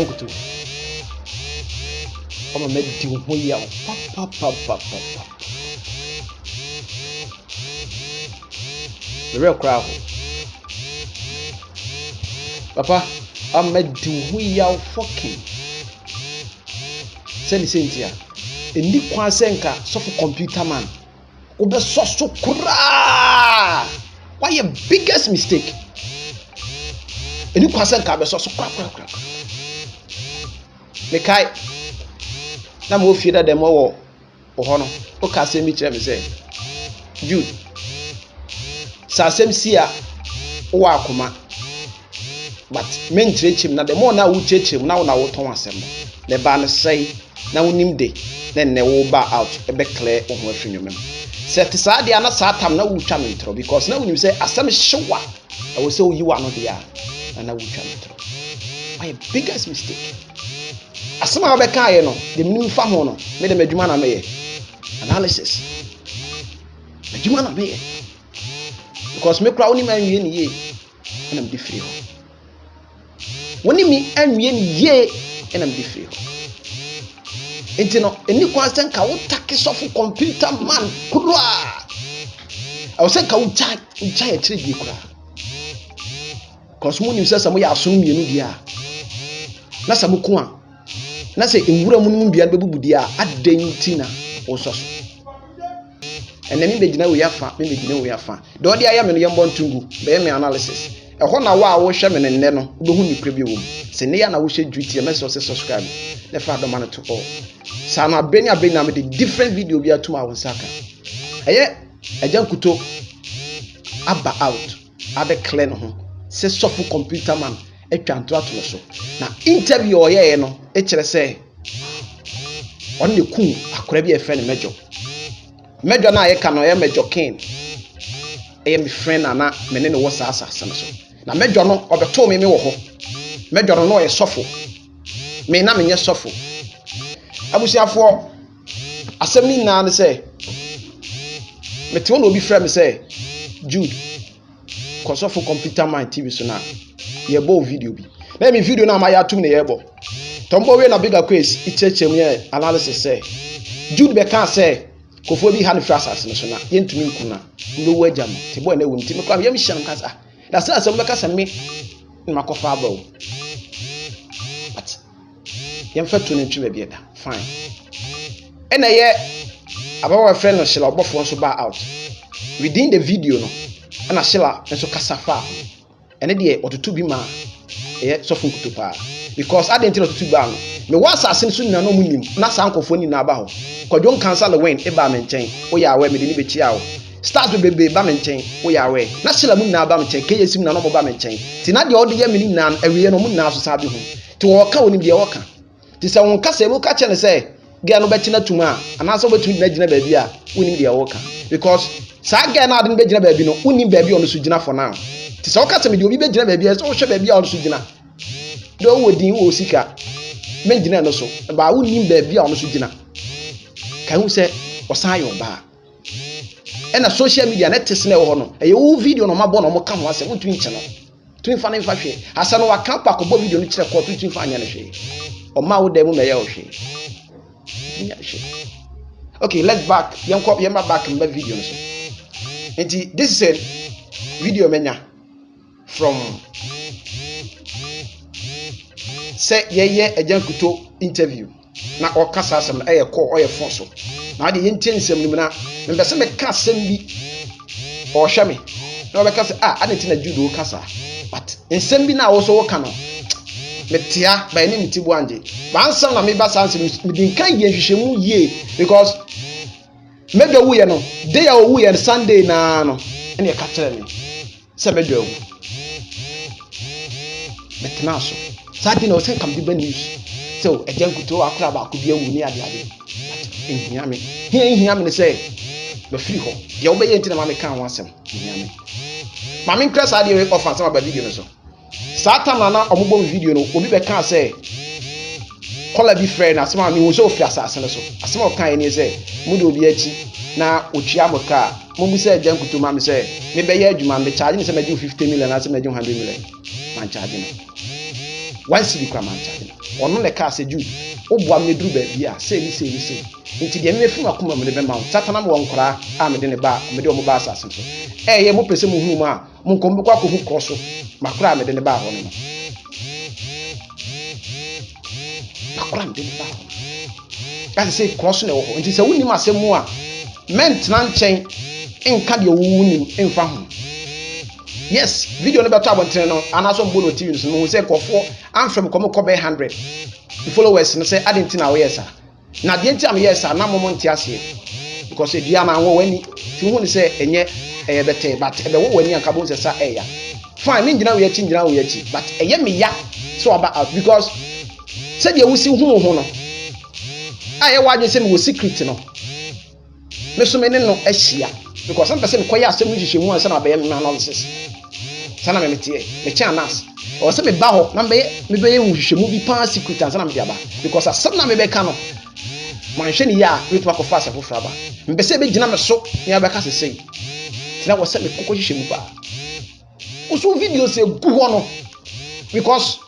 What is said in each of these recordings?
Agya Nkutor. Ama me di ho ya pa. The real crowd. Papa, I'm a do we are fucking. Send Cynthia. A new Kwasenka, so for computer man. Obe so kura. Why your biggest mistake? A new Kwasenka be so crack. Mekai. Na mo fie da dem wo ho no. O ka se mi kire me say. Jude. Sa asem si a wo akoma. But men chim na the more na wo chim na wo ton asem no. The ban say na wonim de then ne wo ba out e be clear wo ho afrinwom. Set sa de na sa tam na wo twa me ntro because na wonim say asem hyewa. I will say you are not there and na wo twa me ntro. My biggest mistake. Asem a be kan ye no, de menim fa ho no, me de madwuma na me ye. Analysis. Madwuma na me ye. Because me kra wonim anwie ni ye. And I'm different. When me anwie ni ye and I'm different. Enti no eni kwansen ka wo take sofo computer man kura. I was say ka wo cha e kire bi kura. Cause mo nim say samo ya asom mienu dia. Na samo ko a. Na say enwura mu nim bia bebubu dia adentina wo soso. Enemi begina we afa, me begina we afa. De odi aya me no yembo ntungu, be me analysis. Ehọ na wa wo hwe me ne no, wo hu ni kra bi wo. Se ne ya na wo hwe duty, me so subscribe. Ne fa do man to all. Sana beni na me the different video bi atuma wo saka. Eye Agya Nkutor aba out, abe clear no ho. Se sofu computer man etwa nto ato so. Na interview oye no, e kire se on ne kun akora bi e fe ne mejo. Mejo na ye ka no ye mejo king. Eye me friend ana me ne wo sa asase no so. Na mejo no obeto me wo ho. Mejo no ye sofo. Me na me nye sofo. Abusiafo asem ni na ne say me te won obi frɛ me say Jude konsofo computer man TV so na ye bo video bi. Na me video na ma ya tum ne ye bo. Tombo we na bigger quiz ichechem ye analysis say Jude be kan say kofo bi ha ne frasas no so na ye ntumi nkuna ndo wo agya no te boy na wo nti me kwa me hyam kasa da say asem be kasa me makofa aba o but yem fatu ne ntwe be da fine ena ye abawa friend no Sheila Obofour so ba out within the video no na Sheila enso kasa fa ene de ototo bi ma ye sofo Nkutor pa because identity ototo ba no me was asin so nyina no munim na sankofo ni na ba ho kwadwo cancel win e ba me nchen wo ya we me de ni be chia wo start bebe ba me nchen wo ya we na Sheila mu na ba me nchen keye sim na no ba me nchen ti na de ode ye me ni na awie no mu na so sabe ho ti wo ka woni de wo ka ti se won ka se mu ka che ne se ge no be china tuma ana so betu na gina ba bi a woni de wo ka because sa ge na ade be gina ba bi no woni ba bi ono so gina for now ti se wo ka se me de obi be gina ba bi e so wo hwe ba bi a ono so gina do wo din wo sika men gina no so ba woni ba bi a ono so gina ka hu se Osaa yo ba ena social media net tesne wo no e wo video no mabo no mo ka ho ase wo twin channel twin fa na fa hwe asa no wa kan pa ko bo video no kire ko twin fa anya na hwe o ma wo dem me ya wo hwe okay, let's back yem back in my video no so enti this is a video menya from say ye Agya Nkutor interview na o kasa asem na e call o ye phone so na de yentie nsem nim na me be se me ka asem bi o hwe me na o be ka se aneti na Jude o kasa but nsem bi na wo so wo ka no metia ba ni mtibu anje ba ansam na me ba sanse me din kan ye hwehwemu ye because medo wu ye no day a wu ye Sunday na no ene e ka kire me se medo wu metna so sadi na o se kam di ba news so Agya Nkutor akura ba ko bia wu ni ade ehia me ne say be free ho ye wo be ye ntina ma me kan ho asem ehia me ma me nkra sa de we offer sama ba video no so Satan na omugbo video no obi be kan say kola bi friend asema mi wo so fi asase no so asema kan ni say mu de obi achi na otwia moka mo bi say Agya Nkutor ma me say me be ye adwuma me charge ni say me 50 million na say me 100 million man charge no once bi kwa man charge ono le ka se Jude oboa me duru ba bia say nti de me fun akoma me de be ma satana me won kora a me de ne ba me de o mo ba asase so ye mo pese mo hu mu a mo nkom be kwa ko hu cross makora me de ne ba ho no makora me de ne ba ho ka se cross na wo ho nti se woni ma se mu a mentna nchen enka de wo woni emfa ho yes video no beto abonten no anaso mbo no TV no hu se kofo amfrem komo kobe 100 the followers no say adenti na wo yes na de enti am yes na momo nti ase because edua na wo wani ti hu ni se enye bete but ebe wo wani anka bo se sa eya fine me ngina wo yachi ngina wo yachi but eye me ya so about out because said ye wusi hu hu no aye wadwe se me wo secret no me so me ne no ahia because some person koya asem hihye mu ansa na be me analysis sana me metie me chanas o se me ba ho na me be ye hihye mu bi pa secret ansa na me dia ba because asem na me be ka no man hwe ni ya wetu akofa asafo fra ba me be se be gina me so ya be ka se sei tina wo se me kokko hihye mu ba o so video se gu ho no because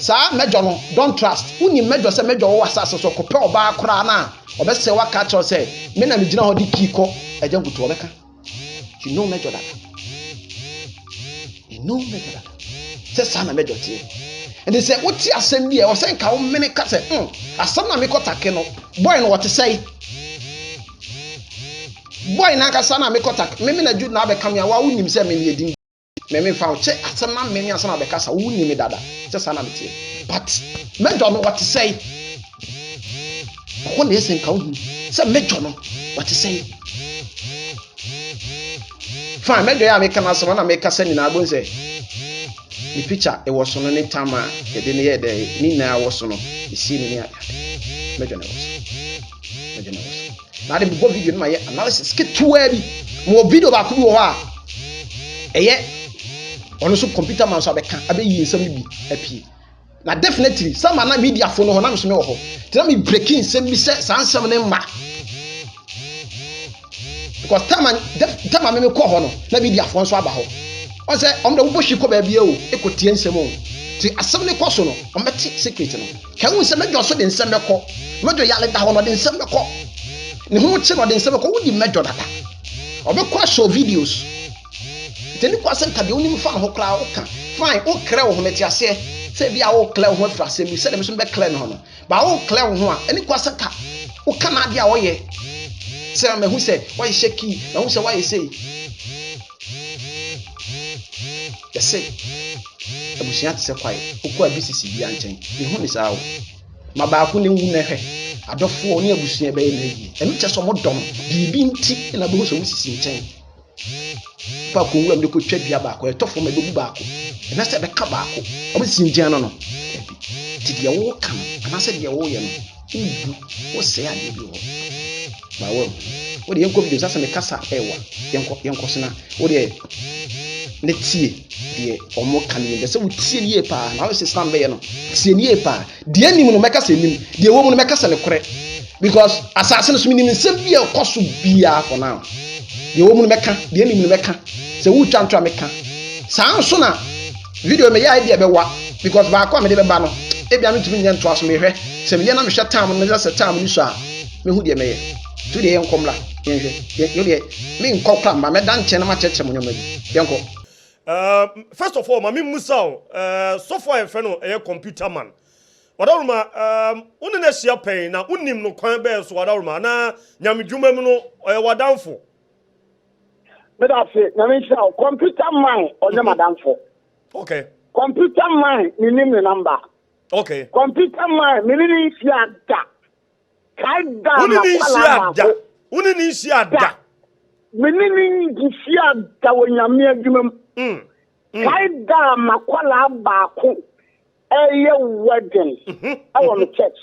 sa mejo no don't trust uni mejo se mejo wo asase so ko pe oba akora na obese waka cho se me na me gina ho di kiko Agya Nkutor obeka you know mejo that se sana mejo tie and they say what ti asem bi e o se nka wo mene ka se asem na me kotake no boy no what say boy na ka sana me kotake me na Jude na be kam ya wa unim se me ne din me fa che asem na me asem na be ka sa unim dada se sana me tie but mejo no what say ko ne se nka wo se mejo no what say fine mejo ya me kana so na me ka se ni na agbon se the picture it was on any time e de ne ye de ni na was no e si ni ya mejo na was na de go video na ye analysis ke tuwa bi mo video ba ku bi wo ha eye ono so computer man so abeka abeyi nsam bi apie na definitely some na media phone ho na me so me wo ho tell me breaking nsam bi se sansam ne ma because time me ko ho no na media phone so aba ho o se om da wo boshi ko ba bia o ekotie nsam o ti asem ne ko so no o meti secret no kan wo se mejo so de nsam me ko mejo yale da ho no de nsam me ko ne ho che no de nsam ko wo di mejo data o be kwa show videos teni kwa se nka de onim fa ho kra o ka fine o kra wo ho meti ase se bia wo kla wo ho fra se mi se de me so be kla no ho no ba wo kla wo ho a eni kwa se ka o ka na dia wo ye se me hu se why shaky na hu se why say say abusia tse kwai okwa BCC bia nchen me hu ni sa wo ma ba ko ne wu na hwe adofo oni abusia be na yi enu che so mo dom bibi nti na bo so musisi nchen pa ko wura me ko twa ba ko etofo ma be bu ba ko na se be ka ba ko obo si nchen no ti dia wo kan na se dia wo ye no ibu wo se ade bi wo ba wo de yenko video sasa me kasa ewa yenko sina wo de ne tie de omo kan me se wo tie nie pa na wo se slam be ye no tie nie pa de anim no meka se nim de wo mu no meka se ne kore because asase no so nim se bia koso bia for now de wo mu no meka de anim no meka se wo twa meka saa nso na video me ya idea be wa because ba kwa me de be ba no e bia me tumi nya nto aso me hwe se me ye na me hwe time no se time ni so a me hu de me ye tu de yenkomla yenhwe yo de me nkokra ma me dan che na ma cheche mo nyoma bi yenko first of all mami musao software fe no e computer man wadawuma uni na sia pen na unim no kwan be so wadawuma na nyamedwuma mu no wadanfo me da say nyamedwuma computer man onye madanfo okay computer man ni nim the number okay computer man me ni fiada kaida uni ni siada menini siada wonyame adwuma kaida makwala baako eye wedding awo me church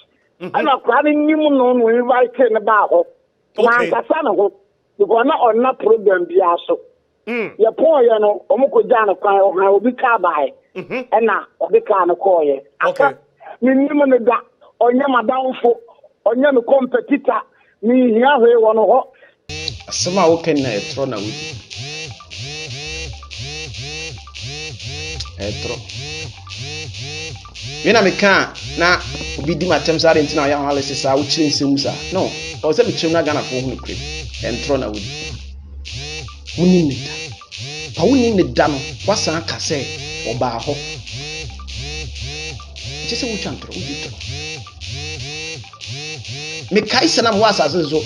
ana kwa ni nim no no invite ne ba ho na kasa na ho because na onna program bia so ye pon ye no omuko jana kwa obi ka bae na obi ka na ko ye okay ni nim ne da onye madanfo onye me competitor ni hia hwe wono ho asema wo ken na etro na wudi etro me na me ka na obi di matem sa rentina ya analysis a wo kire nsem sa no o se me kire na Ghana fo hu kire entro na wodi woni ne da pa woni ne da no wasan aka se oba ho chese wo chantro wo ditro me kai sana mo asase so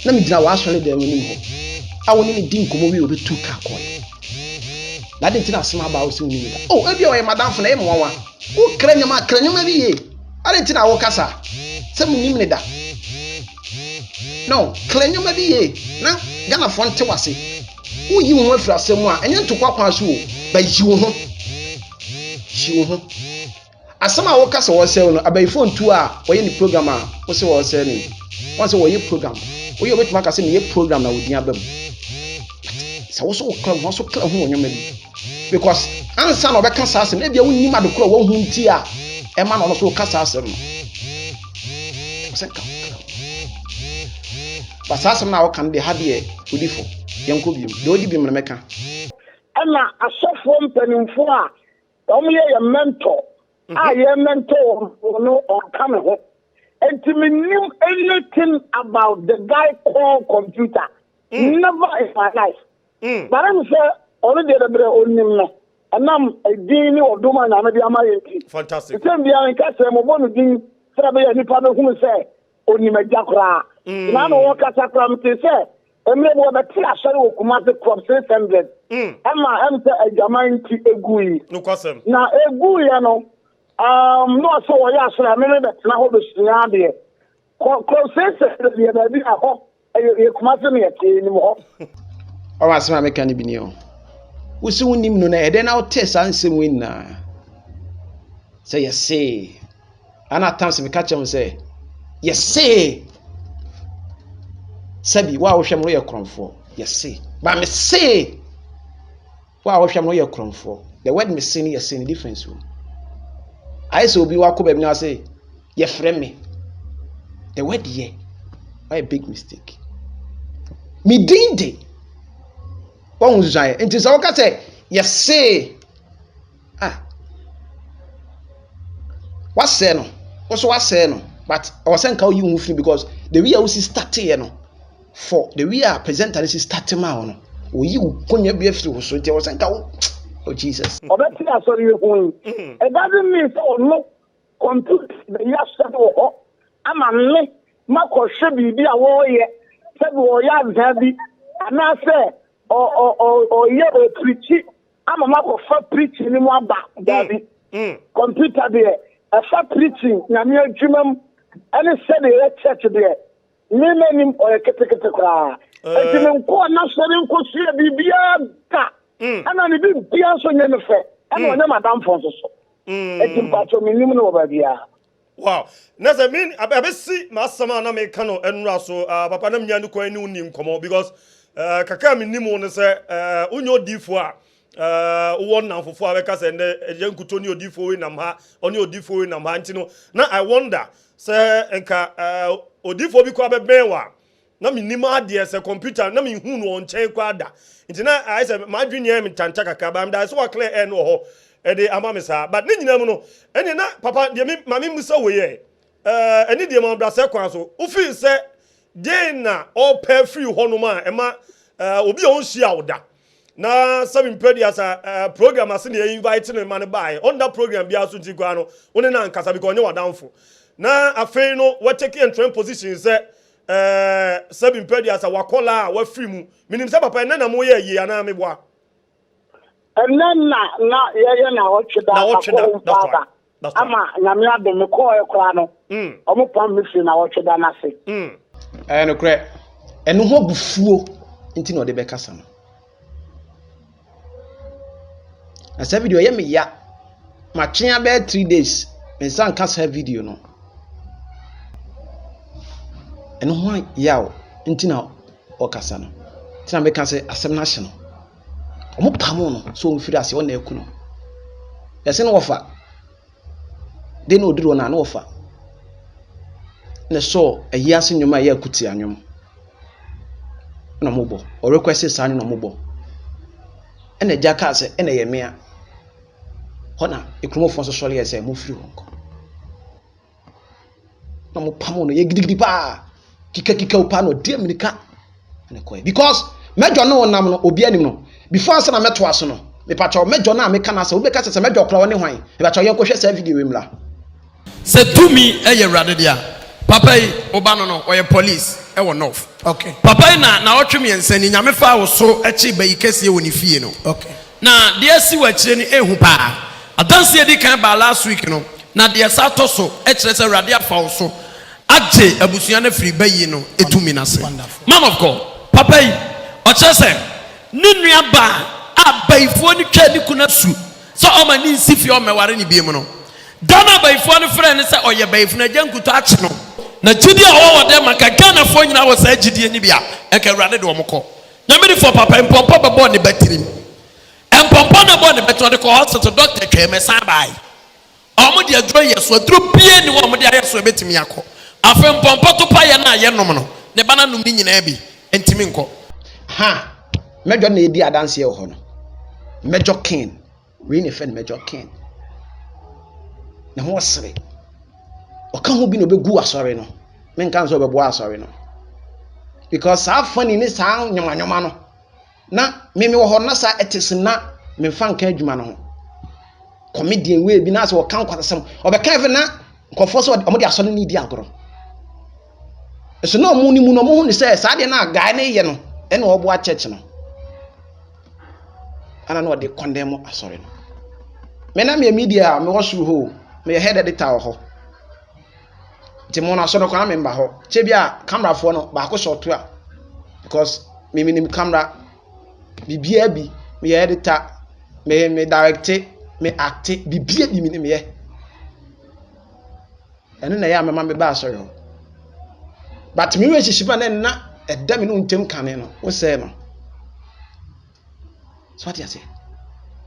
na me dina wa asole dem ni ho a woni ne din komo wi obi tu ka ko na de tina asema ba wo se woni ne da oh ebi o ye madam fo na e mo wa wo kranyama bi ye ale tina wo kasa se mo nim ne da no kranyama bi ye na Ghana fo nte wase wo yi wo afira asem a enye ntokwa kwa so ba yi wo ho asama wo kasa wo se no abayifo ntu a wo ye ni program a wo se wo se ni won se wo ye program wo ye obetuma kasa ni ye program na wo din abam sa wo so wo kra wo so kra ho wonyama bi because ansa no be kasa asem e bia wo nyima de kra wo hu nti a e ma no so kasa asem no se ka basa asem na wo kan de ha de odifo yenko bi de odi bi me meka ana asofo mpanimfo a omuye ye mentor ye mentor no on come ho and to me knew anything about the guy called computer never in my life but I'm say already the bre onim no anam edin ni oduma na me bi amaye fantastic tem bia nka se mo bonu din sra be ni pa me hu se onim ajakra na no wo kasa kra mte se emre bo be ti asore wo kuma se crop 600 ama emse ajaman ti egui no kwasem na egui ya no no so wo ya asore me be na ho be sia de crop 600 de na bi aho e kuma se me ti ni mo o wa se ma me kan bi ni o usi wonim no na ede na o test ansem wen na say yes say ana times me catch am say yes say sabi wa wo hwem no ye kronfo yes say ba me say wa wo hwem no ye kronfo the word me say yes say difference o I say obi wa ko ba mi na say ye frame me the word ye why a big mistake me dinde won zai enti sa woka say yes say what say no also what say no but I was saying how you move because the way I was starting no for the way our presenter is starting ma no o yi konya bi afiri wo so enti I was saying oh Jesus obeti asori ehun it doesn't mean so no computer the yasa wo ama me makohwe bibi a wo ye se wo ya zabi ana se o ye o preach ama makofa preach ni mo aba dabi computer there a preaching na me adwumam ene se the church there memenim o ketekete kwa etime nko na sori nko sia bibia ka ana ni bibia so nye me fe ana ona madam fon so etim pacho minim no babia wow nasa mean abesi masama na me kano enura so papa na mnya ni ko ani uni nkomo because kaka minim no se unyo difo a won na fofo abeka se ne Agya Nkutor ni odifo we nam ha oni odifo we nam ha ntino na I wonder se enka odifo bi ko abebenwa na minim ade se computer na mi hu no on chen kwa da ntina I say ma dwene em tanta kaka ba mda so wa clear en wo ho e de amamisa but ni nyina mu no ene na papa de mi mami musa we ye eni de ma bra se kwa so u feel se de na all pay free ho no ma e ma obi on hia oda na seven pedia sa program ase na invite no man buy on that program bia so nti kwa no one na nkasa because onye wadanfo na afei no we take in train position se seven pedia sa wakola wa free mu minim se papa na mo ye yi ana me boa na ye na ochida ama na me ade me ko e kwa no omo pam me free na ochida na se no kre eno ho bufuo nti na ode be kasa no asa video ye me ya ma twea be 3 days me san kasa video no eno ho yawo nti na o kasa no nti na me kasa asem na hye no omo pamo no so mfiri ase o na eku no yese no wofa de no odiro na wofa ne so ayi ase nyoma ya akuti anyom na mobo o request sa no mobo ene jaka ase ene ye mea hona ekromofo so sɔre yɛ sɛ mo firi hɔ na mo pamo no ye gidigidi pa kika upa no de amerika na koy because mejo no nam no obi anim no before asa na meto aso no me pacho mejo na meka na asa obi ka se mejo kra woni hwan me pacho ye kohwe sa video wemla se tumi eye rade dia papa yi oba no no oye police e wo north okay papa yi na otwe me nsani nyame fa wo so echi bayi kese woni fie no okay na de asi wa kire ni ehu pa adanse edi kan ba last week no na de sa to so e kire se rade afa wo so aje abusuya na free bayi no etumi na se man of God papa yi o kire se ni nua ba abaifo ni twa ni kuna su so o ma ni nsifi o meware ni biem no dana abaifo ni frɛ ne se oye baifo na Agya Nkutor ache no na gidi a wo de maka Ghana fo nyina wo sa gidi ni bia e ka wrade de omko na me for papa empompo bebo ne batirim empompo na bo ne beto de ko hospital doctor twa me san bai omo de aduro yeso aduro bie ni wo mo de ayeso betimi akọ afa empompo to pa ye na ye nom no ne bana num ni nyina bi entimi nko ha mejo na edi adanse e ho no mejo king we ne fen mejo king na ho sere oka ho bi no begu asore no men kan so bebo asore no because sa funny ni sa nyoma no na me wo ho na sa etisi na me fa nka adwuma no ho comedian we bi na so oka nkwasem obeka even na nkofo so omode asore ni di agoro eso na omu ni mu no mo hu ni say sa de na guy na ye no ene obo a church no ana no de condemn asore no me na me media me wo so ho me head editor ho Timona so no kwa member ho che bia camera fo no ba ko shot a because me minim camera bibia bi me editor me direct me act bibia bi minim ye eno na ya mama me ba so yo but me we shishiba na edda me no ntem kane no wo say no so what you say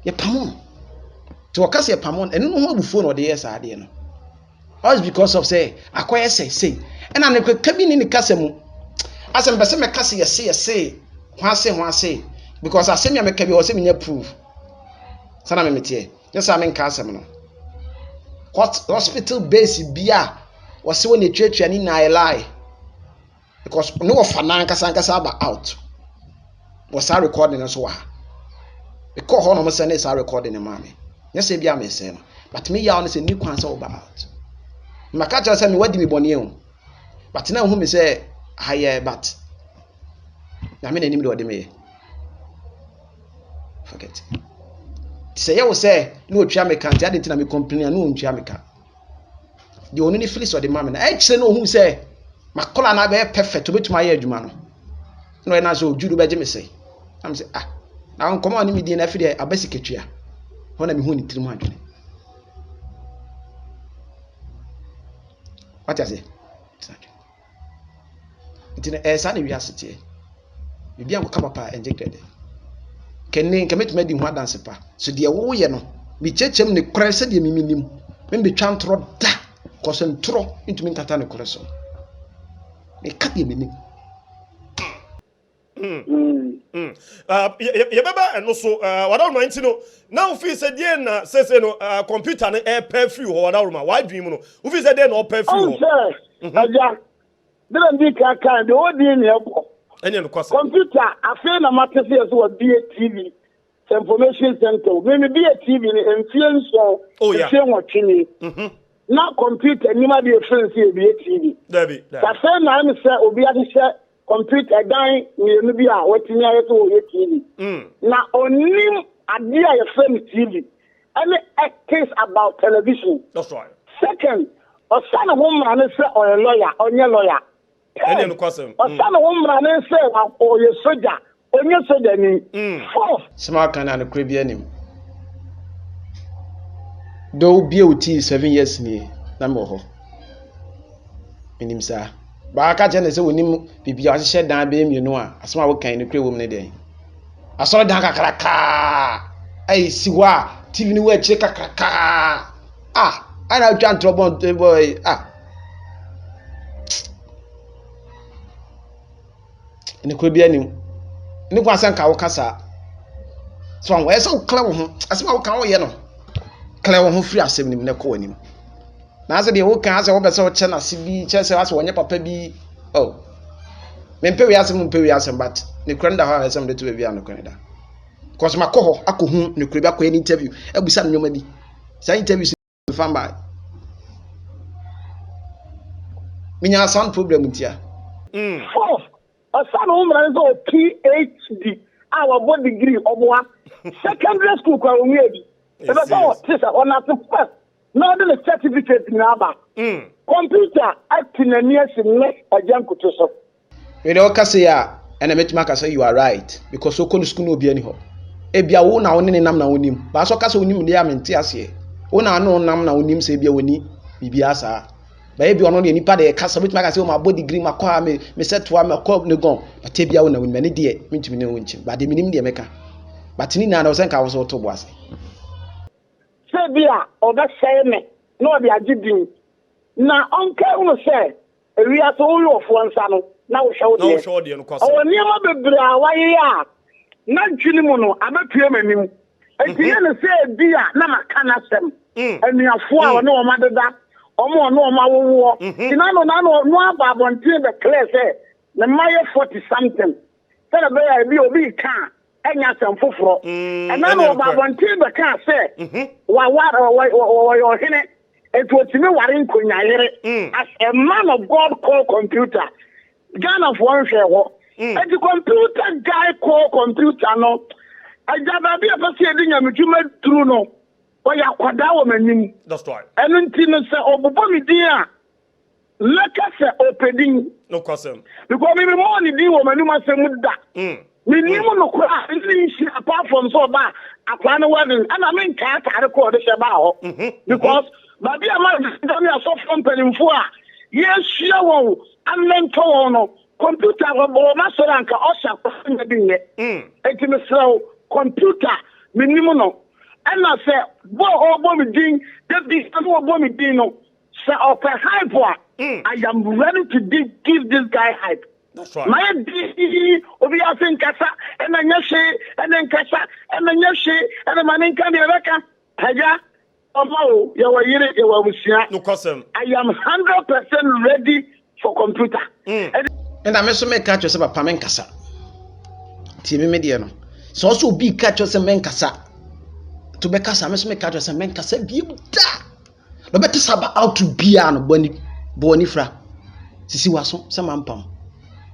ye pamon to okase ye pamon eno no ho abufuo no de yes ade no all because of say akoye say and an kabi ni kasemu asem be se me kase ye ho ase because asem ya me kabi o se me nya proof sana me metie yes am nka asem no hospital base bia wo se wo ne twatwa ni na lie because no of fanan kasa ba out was our recording so wa because ho no mo se na sa recording ma me yes e bia me se no but me ya on se ni kwan so ba out makacha say me wadi me bone o but na hu me say haye but na me nanim de wadi me forget say you say no otwa me kan ti ade na me complain no otwa me kan the only feelings of the man na e kire no hu say makola na be perfect obetuma ye adwuma no na so Jude be je me say am say na on come on me di na fi de abasi ketua ho na me hu ni tirimu adwene. What you say? It's a we are sitting. You be a papa and jected. Can commit made in one dance pa. So dear wo ye no. Be chechem the crest the minim. When be chant throw da. Cause and throw into me catana correction. They cut the minim. Yebeba and also what I mind to know now if said yen says no computer na air perfume or what why dream no if said then no perfume Agya didn't be kind the old in here computer I feel na matter say so be a TV information center maybe be a TV influence so watching now computer you might be a friend say be a TV Debbie that say na me say obi ade say computer dan we be a watching aye to TV na onim ade a friend TV any case about television that's right second Osaa na woman say or a lawyer onye lawyer any no question Osaa na woman say or a soldier onye soldier ni fourth Small can and crabby anim though be OT 7 years ni na mo ho minim sa ba ka je na se wonim bibia a hye dan be mienu a asoma wo kan ni kre wom ne den asoro dan kakraka ai siwa TV ni wa che kakraka ana twa trouble boy ni ko bia nim ni kwa san ka wo kasa so an we so kla wo ho asema wo kan wo ye no clear ho free asem nim ne ko anim na ase de wo kan ase wo be se wo che na se bi che se ase wo nye papa bi oh me mpe wi asem but ne krenda ha asem de to bi an krenda because makoho akohu ne kura bi akoye interview abusa nyoma bi sa interview se fan ba minya sound problem ntia Osaa no umra zo PhD our body degree oboa secondary school kwa onwe bi ebe so tisa ona to first now the certificate ni aba computer acting and yes ne Agya Nkutor so we dey okase ya ena metima ka say you are right because so konu school no obi ani ho ebia wo na woni nam na wonim ba so kase wonim dey amenti ase wo na no nam na wonim se bia woni bibia asa ba ebia ono de nipa de kase metima ka say o ma body degree makwa me setwa me call ne gon but ebia wo na wonim ne de mentimi ne wonchi ba de minim de meka but ni na na wo sen ka wo so to bo ase Sebia oba say me no be agidin na onke unu say ewia so wo yo fo nsa no na wo hwe wo de no kwasa o niam bebre a waye a na dwini mu no abapue manim etiye ne say bia na maka na sem anuafo a wona o madeda omo no o mawowo ina no na no aba abontin be clear say na maye 40 something say be ya bi obi kan enya sem foforo ena no aba abontin be kan say wa yo hene etu otimi ware nkonyayere as a man of God call computer Ghana for one share ho the computer guy call computer no ajaba bi apase edi nyamedwuma duru no wa yakwada wo manim that's right enu nti no se obobo mi din a leka se opedin no kwasem because me mo ni din wo manim asem da me ni mo no kwa ni shi apart from so ba akwa no wedding ana me nka tare ko de she ba ho because baby ama ndami aso company mfo a yeshia wo amento wo no computer wo ma so ranka Osaa kwa bi nye enti me sraw computer minimum no ana se bo mi din de no bo mi din no se open hype I am ready to give this guy hype. That's right. My obi asen kasa ena nyeshe ena nkasa ena nyeshe ena manin kan de beka haja omo ya wayire ya wabusia no kwasem I am 100% ready for computer and I so make catch yourself papa men kasa ti me de no so also be catch yourself men kasa to be kasa me so make catch yourself men kasa bi da no better saba out to be an boni fra sisi waso se mampam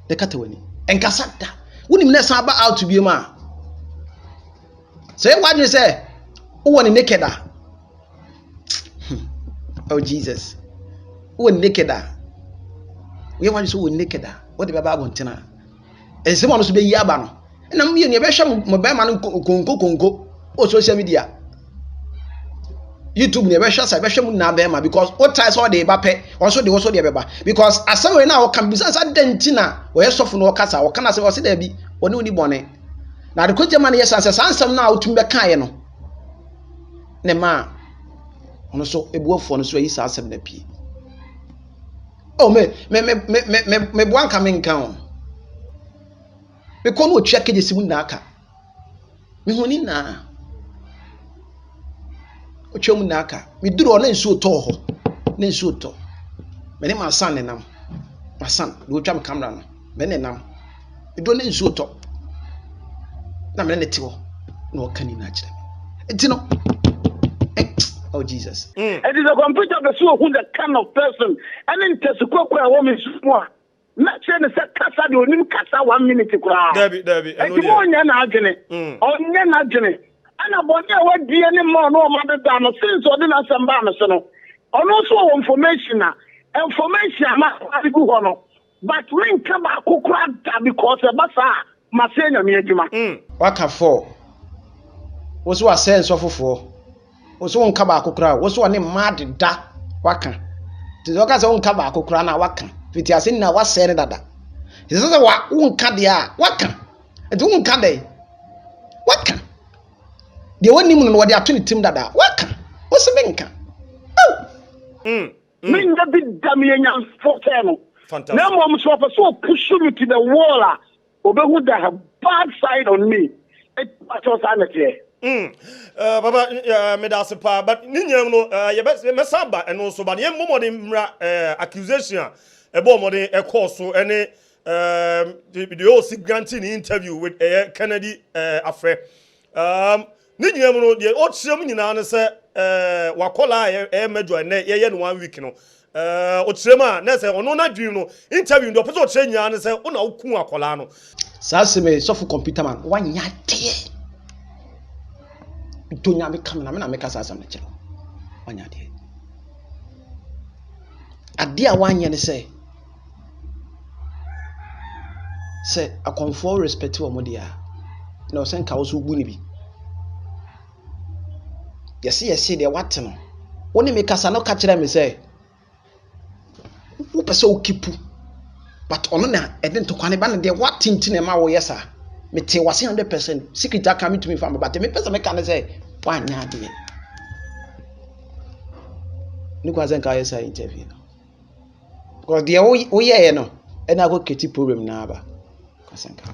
de kata wani en kasa da wonim na saba out to be ma say what you say who want naked oh Jesus who naked we want so naked what the baba wontina e se mo so be yi aba no na mo ye ne be hwe mo be ma no konko o social media YouTube ne be hwe sa be hwe mu na be ma because what ties all the bape also the beba because asem na o kan bisa sa dentina o ye sofo no o kasa o kana se o se da bi oni oni bone na de kojema na yes ansem na o tum be kan ye no ne ma ono so ebuafo no so yi sa asem na pie oh me buan coming kan me kono o twa keje simu na aka me honi na o twa mu na aka me duro na nsu to ho na nsu to me ne ma san ne nam ma san do twa me camera no me ne nam me do na nsu to na me ne te ho na o kani na kire enti no oh Jesus. It is a computer person who the kind of person and in Tesukwa woman small. Not saying the kasa the onim kasa 1 minute kura. Debbie. And you want na agene. On na agene. And about ya what be any more no matter than since or didn't asamba no. On also information ma go hono. But when come back kukura because a basa masenya mi adwuma. Waka 4. Was what sense of 4. Oso won ka ba akokora woso ne mad da waka ti zo ka se won ka ba akokora na waka fiti ase na wase ne dada ti se wa won ka de a waka ti won ka de waka de woni mu no wo de ato ne tim dada waka wo se benka min da bi dam yenya forte no fantastic na mo so fa so push me to the wall a obehu the bad side on me it was anete Baba me da sepa but ni nyam no ye be samba eno so ba ye momode mra accusation e bo mode e call so ene the OC granting interview with Kennedy afre ni nyam no de o kyerem nyina ne se wakola e mejo ne ye no 1 week no o kyerem a na se ono na dwim no interview ndo pese o kyerem nyina ne se ona oku akola no saa se me so for computer man wanya de Tonya me kamena me na me kasa asam na kyerɛ wanya de ade a wanya ne sɛ akonfo respect wo mo dia na o sen ka wo so bu ni bi yesi de wate no woni me kasa no ka kyerɛ me sɛ wo pese o kipu but ono na ede ntokwane ba na de wate ntine ma wo yesa me te wase 100% secret account to me fam but me pese me ka ne sɛ wanya de ni kwa zen ka yesa interview because de wo ye no e na go keti problem na aba kwasen ka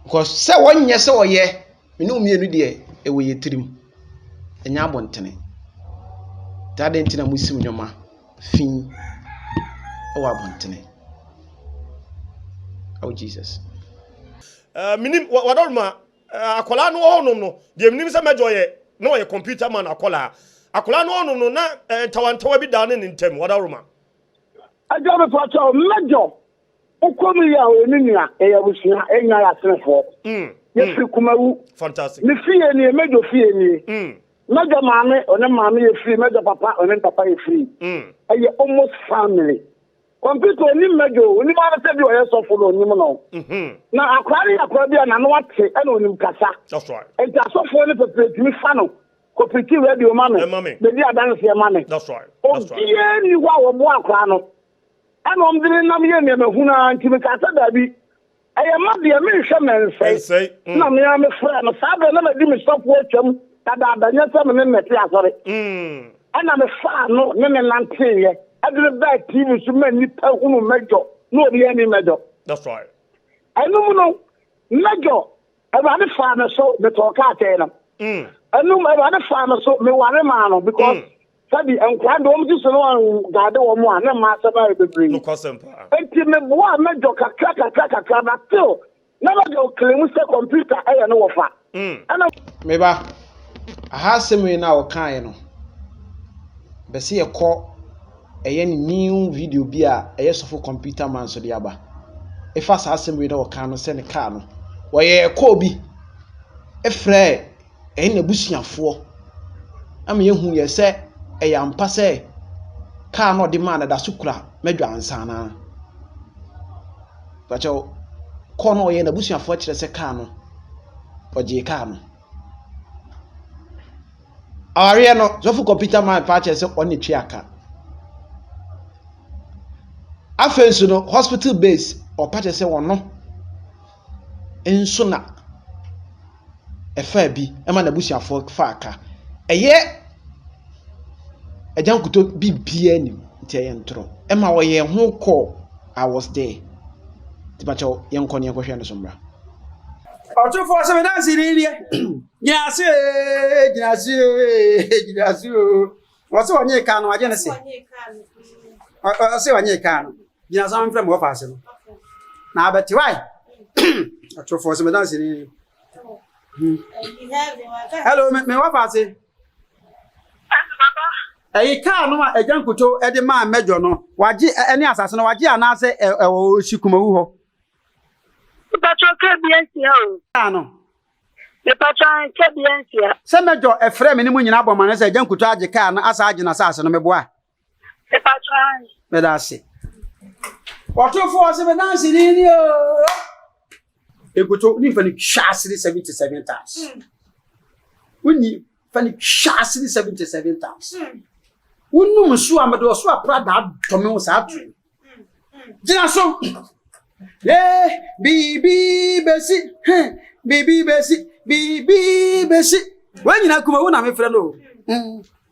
because sɛ wonye sɛ oye me no mienu de e wo ye tirim enya abontene tade ntina musim nyoma fin o abontene oh Jesus minim wadorma akola no honum no de minim se mejo ye no ye computer man akola no honum no na tawantawa bi da ne ntem wadorma Agya Nkutor mejo okomi ya onua eyabusia enya ya senfo ye free kumawu fantastic ni fie ni mejo fie ni mejo maame one maame ye free mejo papa one papa ye free eye almost family computer ni mejo ni ma na se bi o ye so follow ni mo no na akwa bi na no wate e na onim kasa that's right enti asofo ni pepe mi fa no kopiti radio mame be di adanse mame that's right ye ni wa wo mo akwa no ana omdiri nam ye ne mahuna nti me kasa dabi eye ma de me hwe mensei na me ya me fra no sabe na me di me stop watcham tada adanya se me ne te asore ana me fa no ne nante ye adire ba TV so ma nipa hunu mejo no obi ani mejo that's right anu no mejo e ba de fa na so me to ka ate na anu e ba de fa na so me ware ma no because sabi enkwa do mo so no gade wo mo na ma sa ba bebre no kwasempa enti me bo a mejo kakra na till na mejo claim say computer e no wo fa ana me ba aha semi na wo kan no be se ye ko eye new video bi a eye so for computer man so de aba e fa sa semi na wo kan no se ne ka no wo ye ko bi e frɛ e na busuafo am ye hu ye se eya mpa se ka no de man da sukura medwa ansana bacho ko no ye na busuafo kire se ka no oje ka no aware no so fu computer man pa kire se oni twi aka afensu no hospital base o pa kire se wono enso na efa bi e ma na busuafo fa aka eye Agya Nkutor bibia nim nti ye ntro e ma wo ye ho ko I was there tibacho ye nkɔ ne kɔhwɛ no so mbra Otufo se me dance ni ni Gyasi wase wanye ka no aje ne se wase wanye ka no gina so mfrɛ mo fa ase no na abeti why Otufo se me dance ni hello me wa fa ase ka no ma Agya Nkutor e de ma mejo no waje ene asase no waje anase o shikumawu ho Patron kebiensia o ka no le patron kebiensia se mejo e frɛ me ni mu nyina bɔ ma ne se Agya Nkutor age ka no asa age na asase no meboa le patron me da se Otufo se me dance ni o Nkutor ni fa ni hwasiri 77 times woni fa ni hwasiri 77 times Unum so amado so aprada tome sa atu. Gina so. Bibi besi. Bibi besi. When you na kuma wona me frɛ no.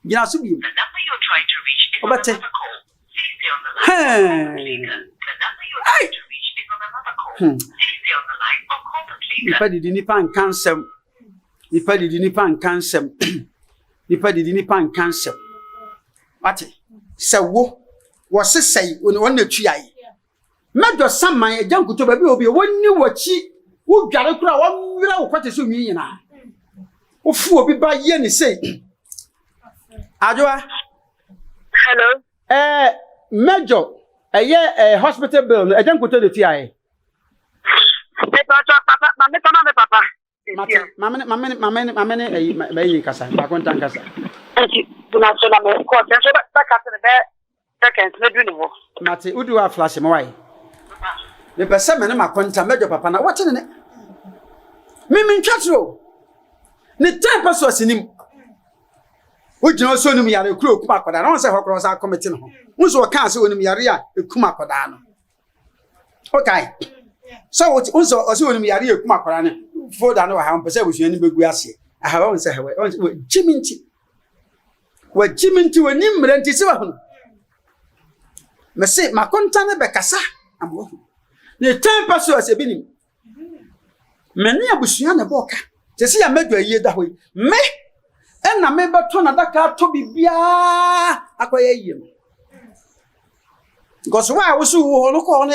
Gina so bi. The number you're trying to reach is on Obate. another call. Please stay on the line. The number you're trying to reach is on another call. Please stay on the line or call the speaker. Ipa di nipa nkansem. nipa didi nipa nkansem nipa didi nipa nkansem ate sewo wo sesai won na tuaye mejo saman Agya Nkutor ba bi obi wonni wachi wo dware kura wo wira wo kwate so nwi nyina wo fu obi ba ye ni sei Adwoa Hello. Mejo hospital bill Agya Nkutor de tuaye Papa. Mama kasa ba kontan kasa Mate udu wa flash me why me pese me ne makonta Mejo papa na what ne me ntwatro ne time paso asinim ujina so nim yare kuro kuma akoda na won se hokro sa committee no unso kan se onim yare a ekuma akoda no okay so unso o se onim yare ekuma akoda ne foda no ha pese busuani begu ase aha won se hewe jiminti wani mranti se wa hono me se makonta ne bekasa amo ne time paso asebinim me ne abusua ne boka se se ya Mejo aye da hoyi me na me beto na daka to bibia akoye yiem goso wa wo su wo no ko no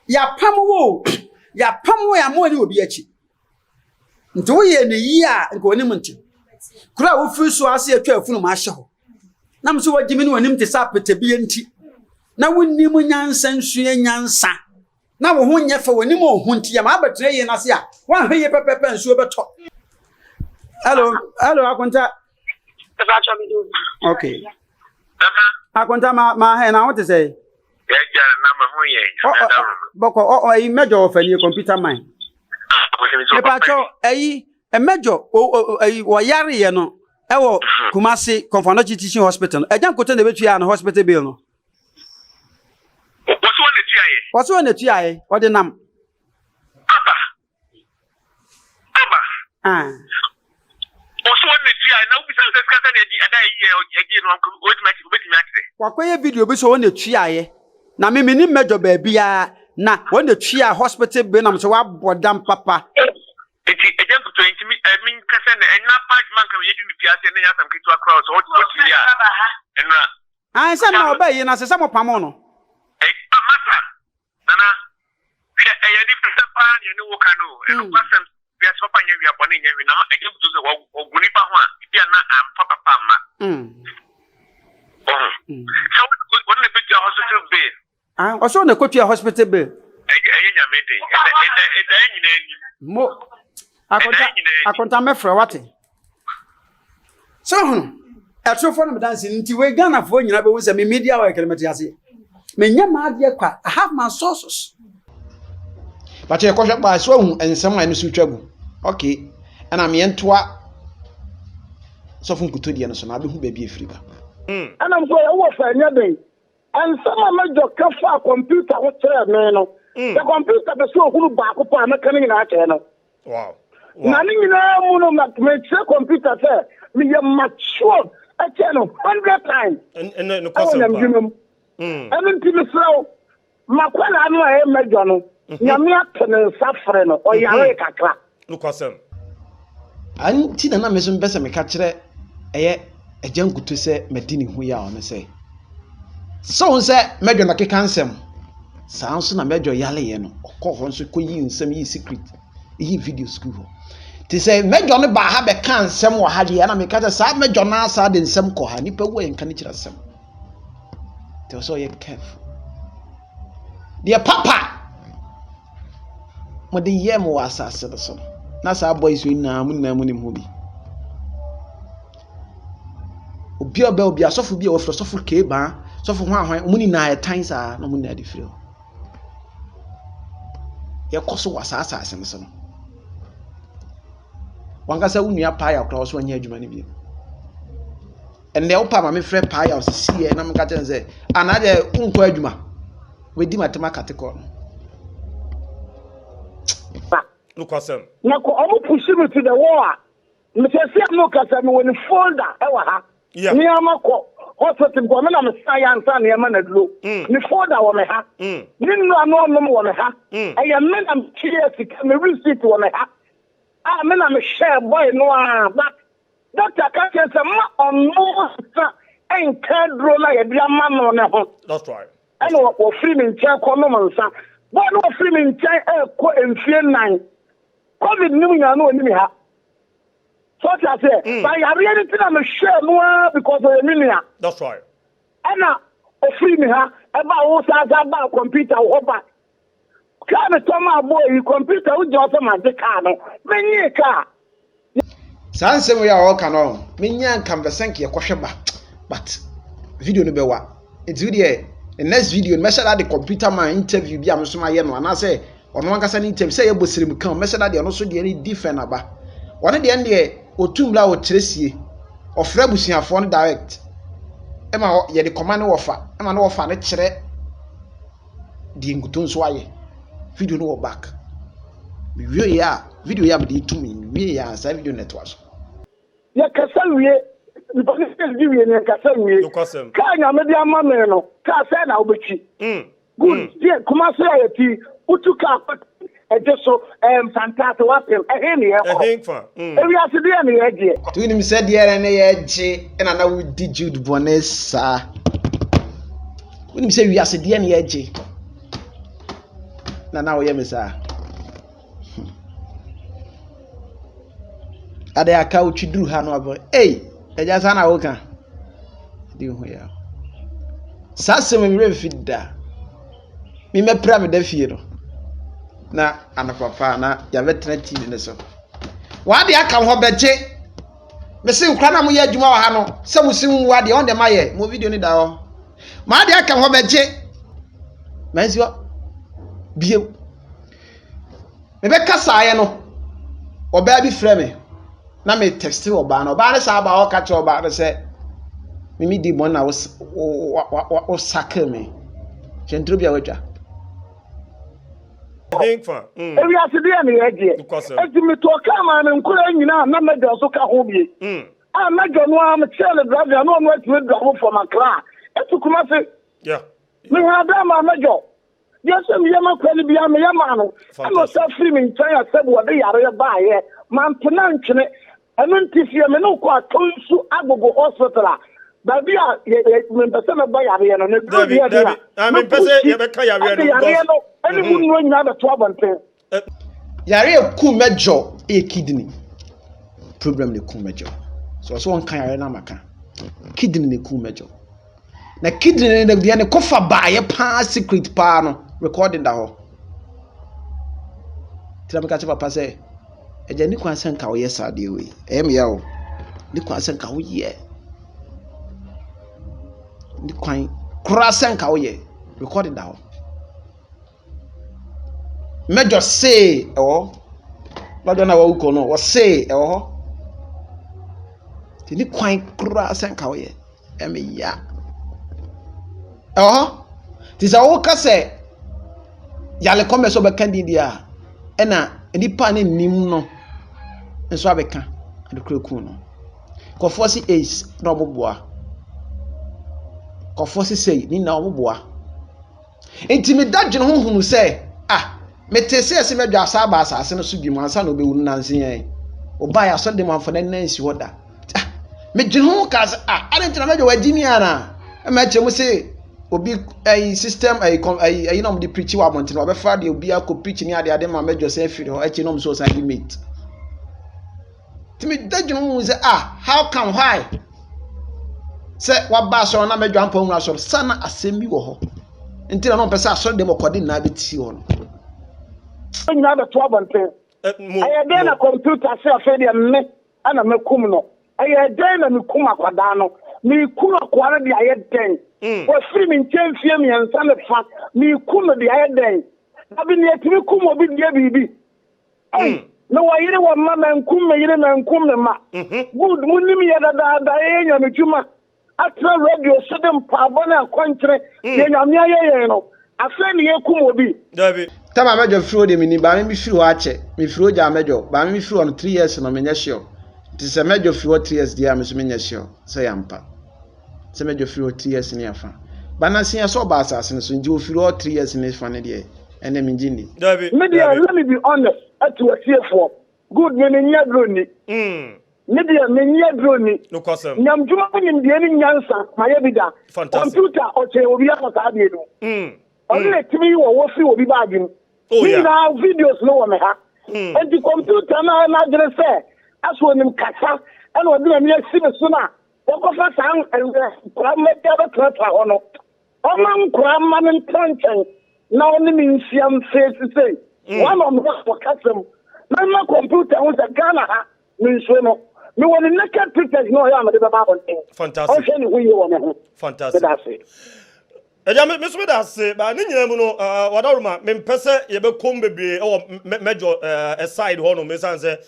yapam ya mo ni obi achi nto ye ne yi a nko ni munti kura wo fi so ase atwa afunu ma hye ho na mso wagimi ni wanim te sa pete bi enti na wonni mu nyansa nsue nyansa na wo ho nye fa woni mo ho nti ya ma abetre ye na se a wan hwe ye pepepe nsuo beto hello akonta okay akonta ma he na what to say ya na ma ho ye boko Mejo ofani computer mine e pacho Mejo wo yare ye no e wo Kumasi Confoundation Teaching Hospital Agya Nkutor na betua na hospital bill no What's one the TIA? What the name? Abba. Also one the TIA now we say discuss again Wakoye video bi so one the TIA. Na me ni Mejo baby ya na one the TIA hospital be na so wa bodam papa. Enti Agya Nkutor enti me kasa na ena page man kan ye di piase na ya sam kitu akra so what TIA. Enra. Say na obey na se mo pamo no. Masa. Nana. E ye di papa ni no wo kanu. E no pasem bi as papa nya wi abone nya wi na Agya Nkutor se oguni pa ho a bia na am papa ma. So what the big hospital bill? Also na kotua hospital bill. Enya mede. Mo akonta mefra wate. So hono atrofo no dance nti we Ghana fo nyina be wo se me media work na metiase. Me nya ma ade kwa I have my sources. But you question by so ensem anu su twagu. Okay. And am yentoa so fun kutodie no so na be hu ba bi Africa. And I'm going over anything. And some of my job for computer what me no. The computer be so who back up am coming na channel. Wow. Nani na mu no na me computer say me mature a channel 100 times. And no question. And until so makwala no e Mejo no. Nyame atene safre no o yare kakra. No question. Anti na me so mbese me ka kire eye Agya Nkutor se medini hu ya on say so say Mejo na keka nsem sa nso na Mejo yale ye no okọ nso koyi nsem yi secret yi video school ho ti say Mejo no ba ha be kan nsem wo ha de na me ka say Mejo na asa de nsem ko ha nipa wo enka ni kira nsem te so ye careful dia papa mo de ye mo asase de so na sa boys wi na mu ni mu bi obi asofo bi e wofro sofo keba sofo ho ahwan muni na etan sa na muni ade firi ye koso wasasa asem so wanga sa unua pa ya kro so anya adwuma ne bi ende opa ma me frɛ pa ya osisi e na me ka chen say anade unko adwuma we di matema katekọ no question. Na ko omo push me to the wall. Me say no kasa me when folder e wa ha. Yeah. Ni amako hospital go me na me say ansa na ma na duro me folder wo me ha ni no ano wo me ha e ya me na me sika me receipt wo me ha me na me share boy no but doctor can't say ma ono sa en kadro na ye bia ma no ne ho. That's right. And what free me check no man sa but no free me check ko enfie nan covid ni nya no ni ha. So I say, but I really think I'm a share more because of the million. That's right. And now, free me, about Osaa about computer, over. Come and tell my boy, computer, who just my car. Many car. Sanse we are all canon. Minyan conversanki a kwashaba. But video no bewa. It's video. The next video, measure that the computer man interview be am so my yeno. And I say, on one kasa interview, say you bosirim come, measure that they are not so any different about. One at the end there. Otumbla o tresie ofra busiafo no direct ema ye de command wofa ema no wofa ne kire di nguton so aye video no back we ya video ya be to me we ya sa video network ya kasawie ni ba se video ni kasawie ka nya me dia ma me no ka se na obechi good ye kuma so ya ti utuka just so fantastic what infor we are today ni eje to him said there na eje na na we di Jude bonesa when him say we are today na eje na we me sa ade aka utwiduru ha no abo eja sa na wo kan di ho ya sa se me refida me mepra me da fie no na anapapa na ya veteran TV ne so wa de aka ho beje me se nkra na mo ya adwuma wa ha no se musim wa de on de maye mo video ni da ho ma de aka ho beje manzio bie me be kasa ye no oba bi frɛ me na me text oba na oba ne sa ba o ka che oba se mimi di bon na o sakke me jentro bia watwa infor we are today ni eje enti me to ka ma me nkura nyina na me do so ka ho bie na jo no am chele driver no no ati do for my car etu kuma se me ha da ma me jo yes me yama kwali bia me yama no no sa free me ntaya sebo de yare ba ye man tena nchene enu ntifie me no kwa tonsu agogo hospital Baby, me pese me ba yare no ne do bia dia. Me pese ye be ka yare no. Anyone no nya be to abonten. Yare ku mejo kidney. Problem ne ku mejo. So one kan yare na maka. Kidney ne ku mejo. Na kidney ne bia ne kofa ba ye pa secret pa no recording da ho. Tira me ka che papa say eja ni kwan san ka wo yes ade we. Me ya o. Ni kwan san ka wo ye. Ni kwan krasen ka wo ye recording da ho. Mejo say lọ́dọ̀ na wo ko no wo say ho ti ni kwan kura sen ka wo ye me ya ti za wo ka say yale come so be kan dia na nipa ne nim no nso abeka ade kura no ko force ace na oboboa ko force say ni na oboboa enti me dadwene ho hunu say metese ese medwa asaba asase no so bi mansa no be wunu nanse yen oba ya so de manfo na nansi hoda me dwene ho ka arentina medwa wagimi ana ma che mu se obi system no de preach wa montin obe fa de obi akọ preach ni ade ma medwa se afiri ho achi no so side mate timi dadwene ho se how come why se wa ba so na medwa ampa hu aso sana asemi wo ho ntina no pese aso de mokode na beti ho no you have a trouble thing. I then a computer say afedi me ana me kum no. I then me kum akwada no. Me kum akwara di aye den. O free me chen fie me ansa le fa. Me kum di aye den. Na bi ne timi kum obi die bibi. No wa yire wa ma me kum me yire me kum me ma. Good munim ye da ye nya me tuma. Atra radio sedem pa bona kwantre ye nya me ye no. Afeni ye kum obi. David Tama mejo firo de mini ba me firo ache me firo ja mejo ba me firo on 3 years no me nya sure ti se mejo firo 3 years dia me so me nya sure say yampa se me jofiri o 3 years ni afa bana sia so ba asase so nji ofiri o 3 years ni fa ne de ene mi njini media let me be honest atu asiefo good me nya drone media me nya drone no kwasem nyamjuma nyim de ni nyansa maye bida computer o che obi akota de no only timi wo fi obi baagin na videos no wo me ha and the computer na gere say aso nim kasa and o de me asi me so na o ko fa san kwa me de tra hono o man kwa man tranchen na only me nsiam face say one of us for custom na my computer was a Ghana ha me so no me won naked pictures no ya me de ba bon thing fantastic o shey we you won fantastic that's it Eja me so da se ba ni nyina mu no wadaruma me mpese ye be kom bebre e major aside ho no me sanse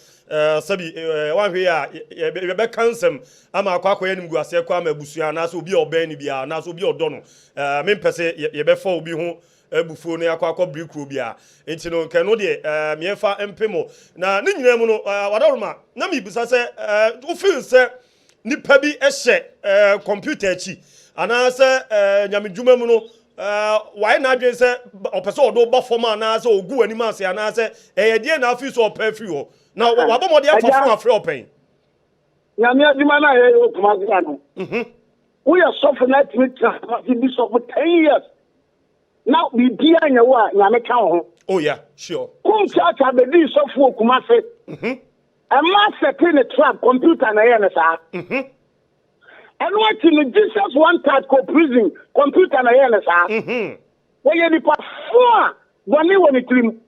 sabi wan hwe a ye be kansem ama akwa yanim gu ase kwa ma busua na so obi oban ni bia na so obi odo no me mpese ye be fa obi ho abufuo no akwa brikro bia enti no nke no de me fa empemo na ni nyina mu no wadaruma na me bisa se u feel se nipa bi ehye computer achi ana se nyamedwuma mu no why na dwen se opese odo ba form ana se ogu ani ma se ana se die na afi so opa afi ho na wabomode afofo afre open nyamedwuma na ye o kuma gida no we are suffering that with be so for 10 years now we be anya wa nyame kan ho oh yeah sure kum cha be di so for kuma se a ma setting a trap computer na ye na sa and what in Jesus one type co prison computer na here sa where you nipa four boni woni trim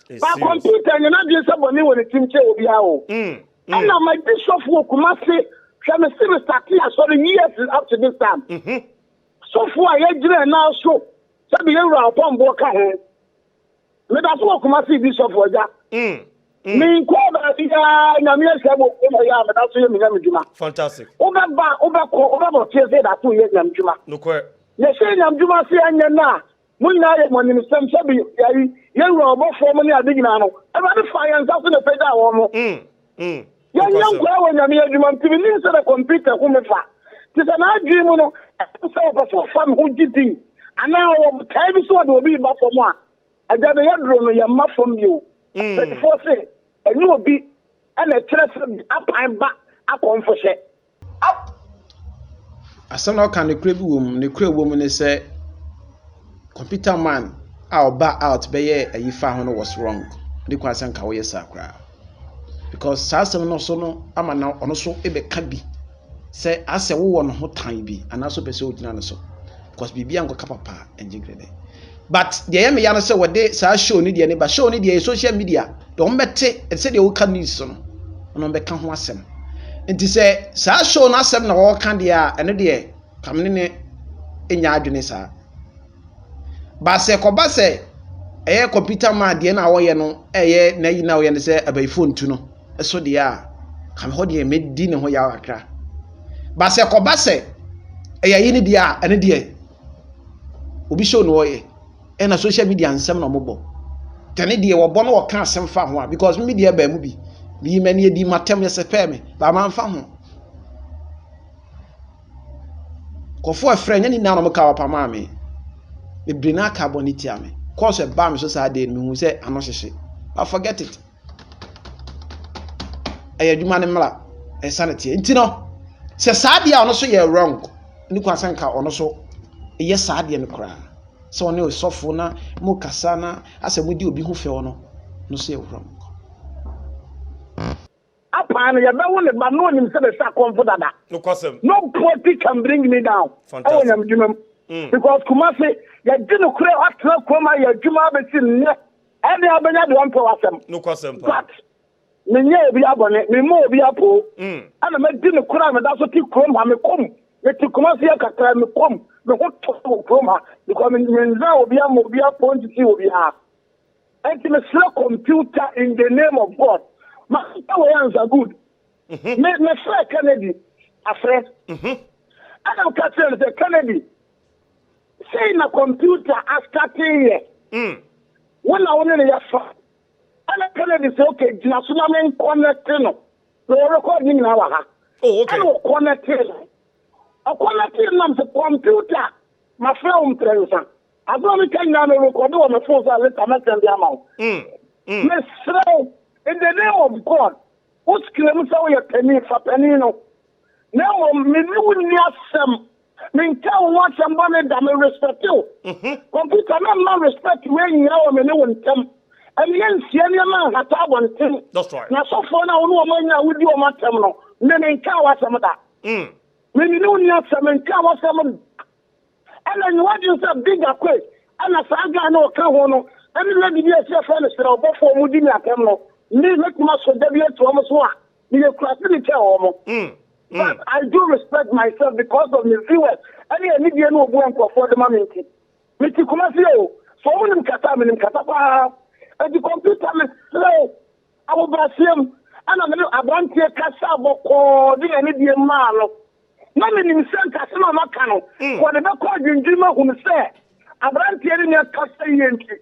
ba computer you na dey say boni woni trim che obi a o and na my bishop wo kuma say she me still start here so the years up to this time so for ya jire na so say be you upon bo ka he me da so kuma say bishop oja me ko ba dia na me se bo ko ya me da so ye me nyamedwuma fantastic oba tie say that to ye nyamedwuma no kwe ye say nyamedwuma se anya na mun na ye monim sem se bi ye ro Obofour mo ni adigina no e ba de fire nsa so na peda wo mo ye nyam kwa wo nyamedwuma tibi ni se the computer ko me fa ti se na adwi mu no se Obofour fa me ho gidi ana wo kai bi so de obi ba fo mo a aja de ye dro no ye ma fo mi o before say eni obi ana kire apan ba akonfose asana kan ne kure bi wom ne kure wom ne say computer man ba out be ye ayifa ho no was wrong de kwa san ka wo yes akra because sasem no so no ama na ono so ebe ka bi say ase wo no ho tan bi ana so be se ogina no so because bibia nko kapapa enjigrede but the yam ya no say wode sa show ni de ne ba show ni de social media do mbete e say de wo ka news no no be ka ho asem nti say sa show na asem na wo ka de a ene de kamne ne enya adwene sa ba se ko ba se computer man de na wo ye no na yi na wo ye ne say abai phone tu no so de a kam ho de me di ne ho ya akra ba se ko ba se yi ni de a ene de obi show no wo ye na social media nsem no mobo tane de wo bo no wo ka asem fa ho because media ba mu bi bi mani edi matem yesepe me ba man fa ho kofo afre nya ni na no mka wapa ma me brina carbonity ame cause ba me so sa de me hu se ano hyehye I forget it ayaduma ne mla sanity nti no se sa de a ono so ye wrong ni kwasan ka ono so ye sa de ne kra so ne osofo na mo kasa na asemudi obi hu fe ono no so ye wrong apana ya ba won ba no nim se be sa comfort da no kwasem no party can bring me down fantastic because Kumasi ya dinu kure atra koma ya juma be tin ne ene abanya de wampo wasem no kwasem but me nye obi abone me mo obi apo ana me dinu kure me da so ti krom ha me kom me ti Kumasi ya katra me kom me ho to krom ha because me nza obi apo nti obi ha enti me sell computer in the name of God my hands are good me friend Kennedy a friend Adam Catherine the Kennedy say na computer starting here when I want to yafa ana Kennedy say okay jina so na men connect no so recording na wa ha oh okay ana connect quality nam se computer my film prensa agro mi kan na record on my phone so let me send the amount me slow in the name of God who's claim so you penny for penny no now me ni asem me tell what somebody that me respect you computer na respect when you know me no ntem and yen sie ne man hata bonten that's right na so for na onu o manya wudi o matem no me nka wasem da me ni no ni asem nka wasem and then what you say bigger quick and as Agya no ka ho no and le bi e se fa ne sira Obofour mu di mi atem no me make ma so da bi eto mo so a me e kura ti tell omo but I do respect myself because of my viewers and any dia no obu enko for the moment me ti kuma fi o so mo nim kata pa the computer me slow abu brasem ana me abantie kasa boko di any dia ma no na me nim sen kasa na maka no ko de be ko dwindwima hu me se abantie ni kasa yenti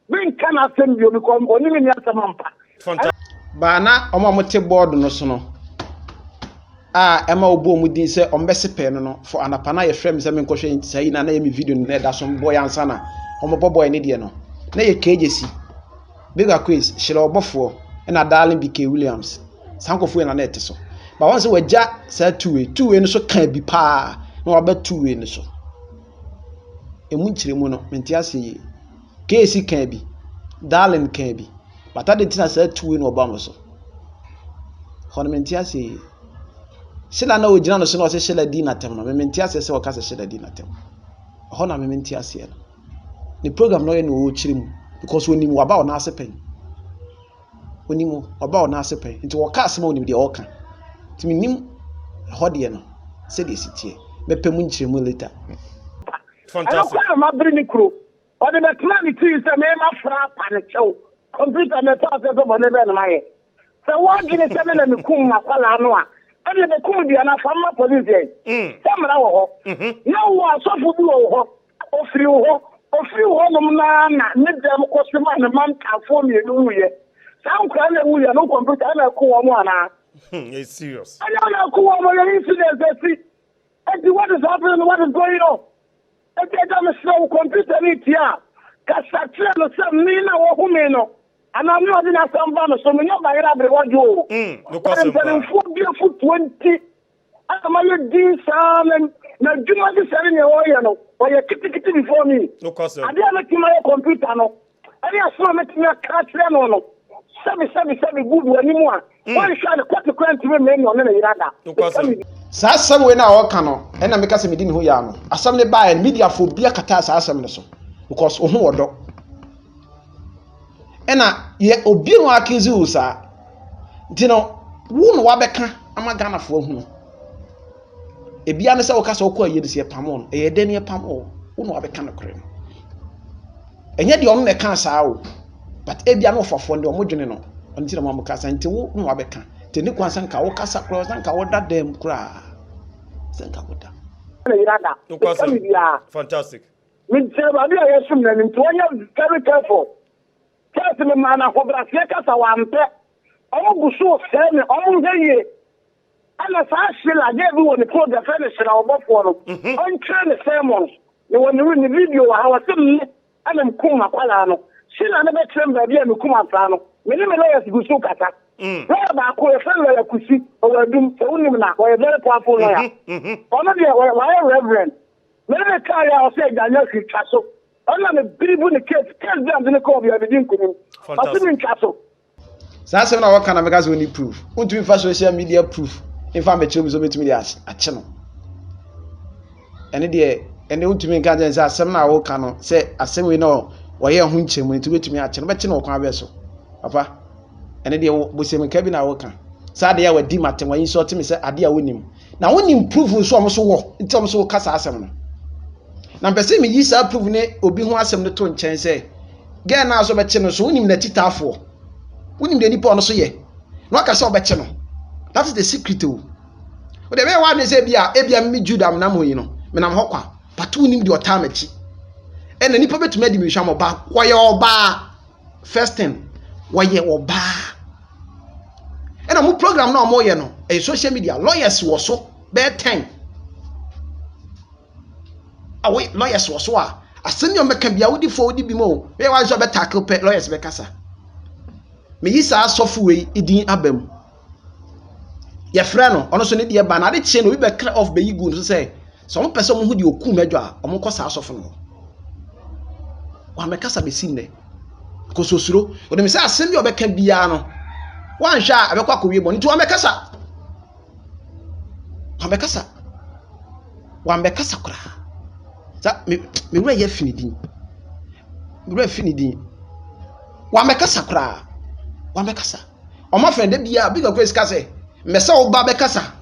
bin kana sem bio me ko oni me ni asamampa ba na omo mote board no so no ema obo mu din se ombese no for anapa na ye frame se me nkohwe ntisai na ye me video no da so boy ansa na omo boy ne de no na ye kejesi bigger quiz Sheila Obofour na darling BK Williams sankofo na net so ba won se wagya sa two way no so kan bi pa na waba two way no so emu nkyire mu no menti ase kesi kan bi darling kan bi bata de tina sa two way no oba mo so hono menti ase Sheila na ogina no so na o se Sheila di na tem no menti ase se o ka se Sheila di na tem hono na menti ase no ni program no ye no o kyire mu because when you about na sepen when you about na sepen nti wo ka asema oni de o ka nti minim hode no se de sitie mepem nkyire mu later fantastic ana ma bri ni kro o de plan ti se me ma fra pa ne chew computer me ta se so bone be na maye se wo gine se me na me kum ma kwala no a ade be kum dia na fama police se mra wo ho na wo asofu bi wo ho ofiri wo ofiri wo no na ne dem ko se ma na man ka fo mi enu ye san kwa na wu ye no computer na ko wo mo ana it's serious ana ko wo mo ye incident see what is happening what is going on I'm slow computer ni tia kasatra no se mi na wo hu me no ana mi odi na samba no so me no ba ira bre wajo no kwase for 20 ama ye din sam na juma di sare ne wo ye no o ye kitikiti before me no kwase ade na ti ma computer no ade aso me ti na katra no sabi good wani mu a won sha ne kwat kwant me no na irada no kwase sa asem we na wo ka no e na meka se medi ne ho ya no asem ne bae media phobia kata sa asem ne so because ohu wodo e na ye obi no akinzi Osaa ntino wo no wabeka ama Ghana fo hu no ebia ne se wo ka se wo ko aye ne se pam no e de ne pam wo no wabeka no kore enye de on ne ka saa o but ebia no fofo de o modwene no ntino ma mukasa nti wo no wabeka teni kwansa nka wo kasa kro sanka wo dadem kra sanka wo da irada no kwase fantastic min teba bi ya sum na min to nya very careful kase me mana ko bra se kasa wa mpe o gusu se me o heye ana sa Sheila je bi woni ko da fa ne Sheila Obofour no on train sermons ni woni ni video wa hawa sim ana mkuma kwala no Sheila na be train ba bi ya mkuma fa no me ni me lo ya gusu kata ba ko e fa lo ya kusi o wa dum se woni na o e very powerful lo ya ono de wa reverend me ne ka ya o se ganya ki chaso ona me biribu ne case dem ne ko bi ya bidin kunim o se chaso sa se na wo kana mega so ni proof untu fa social media proof infa me chere so metumi dia a che no ene de ene untu me kan se asem na wo kana se asem we no wo ye ho nchemu nti betumi a che no be che no kwa be so papa ene de wo bosem ka bi na wo kan sa de ya wadi matem wa yin so timi se ade a wonim na wonim proof so omo so wo nti omo so kasa asem no na mpese me yi sa proof ne obi ho asem no to nchen se ge na so be che no so wonim na titafo wonim de nipa ono so ye no aka se obeche no that is the secret o de be wa ne se bia me Jude am na mo yi no me nam hokwa but wonim de otamachi e na nipa betuma di me hwa mo ba wo ye oba first thing wo ye oba e na mo program na mo ye no e social media lawyers wo so be 10 Away lawyers was wa. A senior can be out for the bimo. Where was your tackle pet lawyers becasa? Me is a software idin abem. Your friend, honestly, need your banner chain we be clear off be good to say. Some person who you cool measure, or more cost house of no. One make us be seen there. Because so slow, when they say I send you a can be ano. One shot, I will be born into a mecassa. One mecassa. One mecassa cra. That me where you finidi. Me where finidi. One mecassa cra. One mecassa. On my friend, they be a bigger grace casse. Messa old babecassa.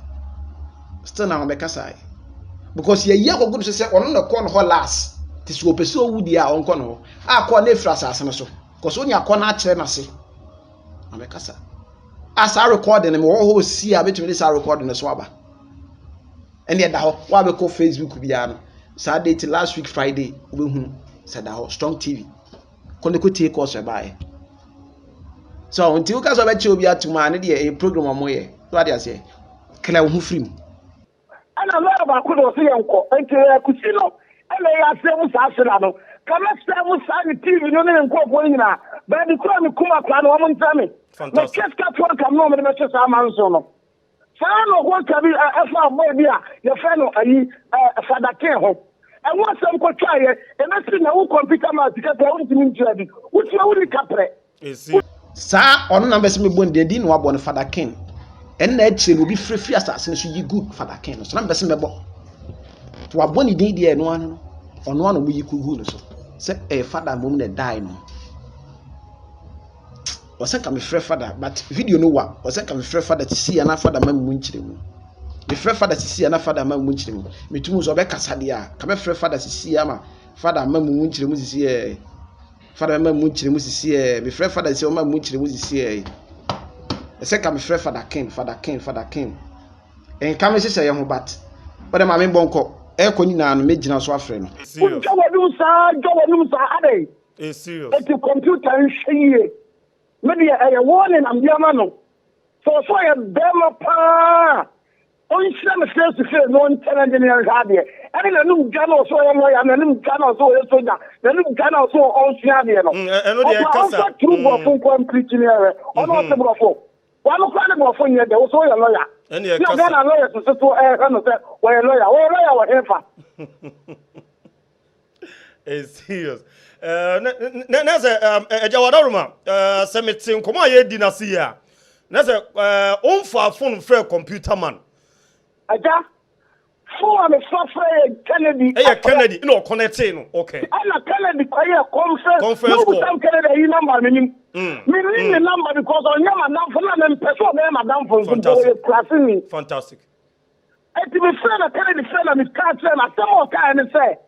Still now mecassa. Because ye go good to say on the corner her last. This will pursue wood ya on corner. I call ne frasa so. Because only a corner chair na say. Amekasa. As I record them, all who see a bit of this are recording the swabber. And yet, why we call Facebook be Saturday till last week Friday, said that strong TV. Could take us by. So until you guys are bet you be to man a program on my what I say. Can I free? And I'm not about could see uncle until I could see no. And I asked them Sassano. Come let's have a TV, no name going now. But the crime Kuma plan woman tell me. Fantastic. Just got one come home and message our man so. Son of what can be a boy, your friend of Father King home. And once some could try it, and that's in the computer mask because I want to meet you, which you only capre. Sir, on numbers me born, they didn't want Father King. And that will be free assassins, you good Father King. So I'm the same about. To a bonny day, no one on one we could go so. Say a father mum that die no. Was I come free father, but video no what was I come free father to see another father man winching. The free father to see another father man winching. Me too much Obeka Sadia. Come free father to see ama father man winching was here. Father man winching was here. Me free father say man winching was here. I say come free father king. And come say young but I'm bonko. Ekoni na no megina so afre no. Serious. It's serious. It's a computer shey. Maybe a warning am dia no. So a demo pa. On shame face to face no engineer hade. And na no gana so a lawyer na no gana so a soldier. Na no gana so on hade no. Eno dey kasa. True for complete engineer. Ono se brofo. Wa no kwa na brofo nye dey so a lawyer. And you got a lawyer to say, we're a lawyer, it's serious. That's a Jawadaruma, Semitin, come on, ye dinasia. That's a own for phone fair computer man. Agya, for the software Kennedy. Kennedy, no, connecting, okay. I'm a Kennedy, conference call. Kennedy, number, the number because on your madam for them, person, madam for classing. Fantastic. And to be fair, Kennedy friend and his car train, I saw kind of say,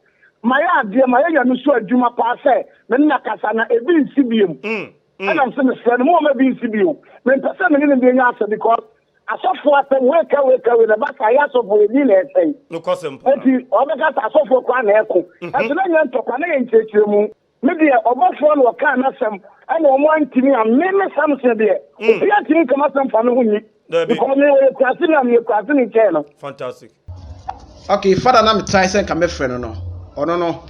my idea, my area, no sure, Juma passe, Menakasana, a being CBM. And I'm saying, more maybe CBU. When person in the answer because I saw for a wake with the back, I asked for a dinner. No custom. And I saw for one echo. And then I took an ancient maybe a Obofour or can some and one to me and many something there. If you have to come out some fun with me, because you're crossing in channel. Fantastic. Okay, father, I'm trying to come friend no. Oh no.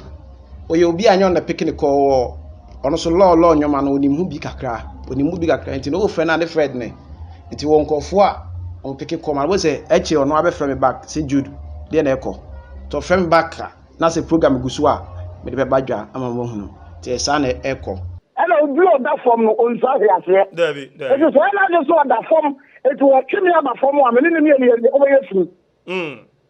Or you'll be on the picnic call or also law your man when you move big cra. When you move big cra, and no friend and the friend ne. It won't call for on picking come. I was a actually or no other friend back, say Jude, then echo. To friend back, that's a program Gusua, with the badger, I'm a woman. Son echo. And I'll do that from on Saturday. Debbie, it is when I just want that form, it will kill me about form 1 minute over your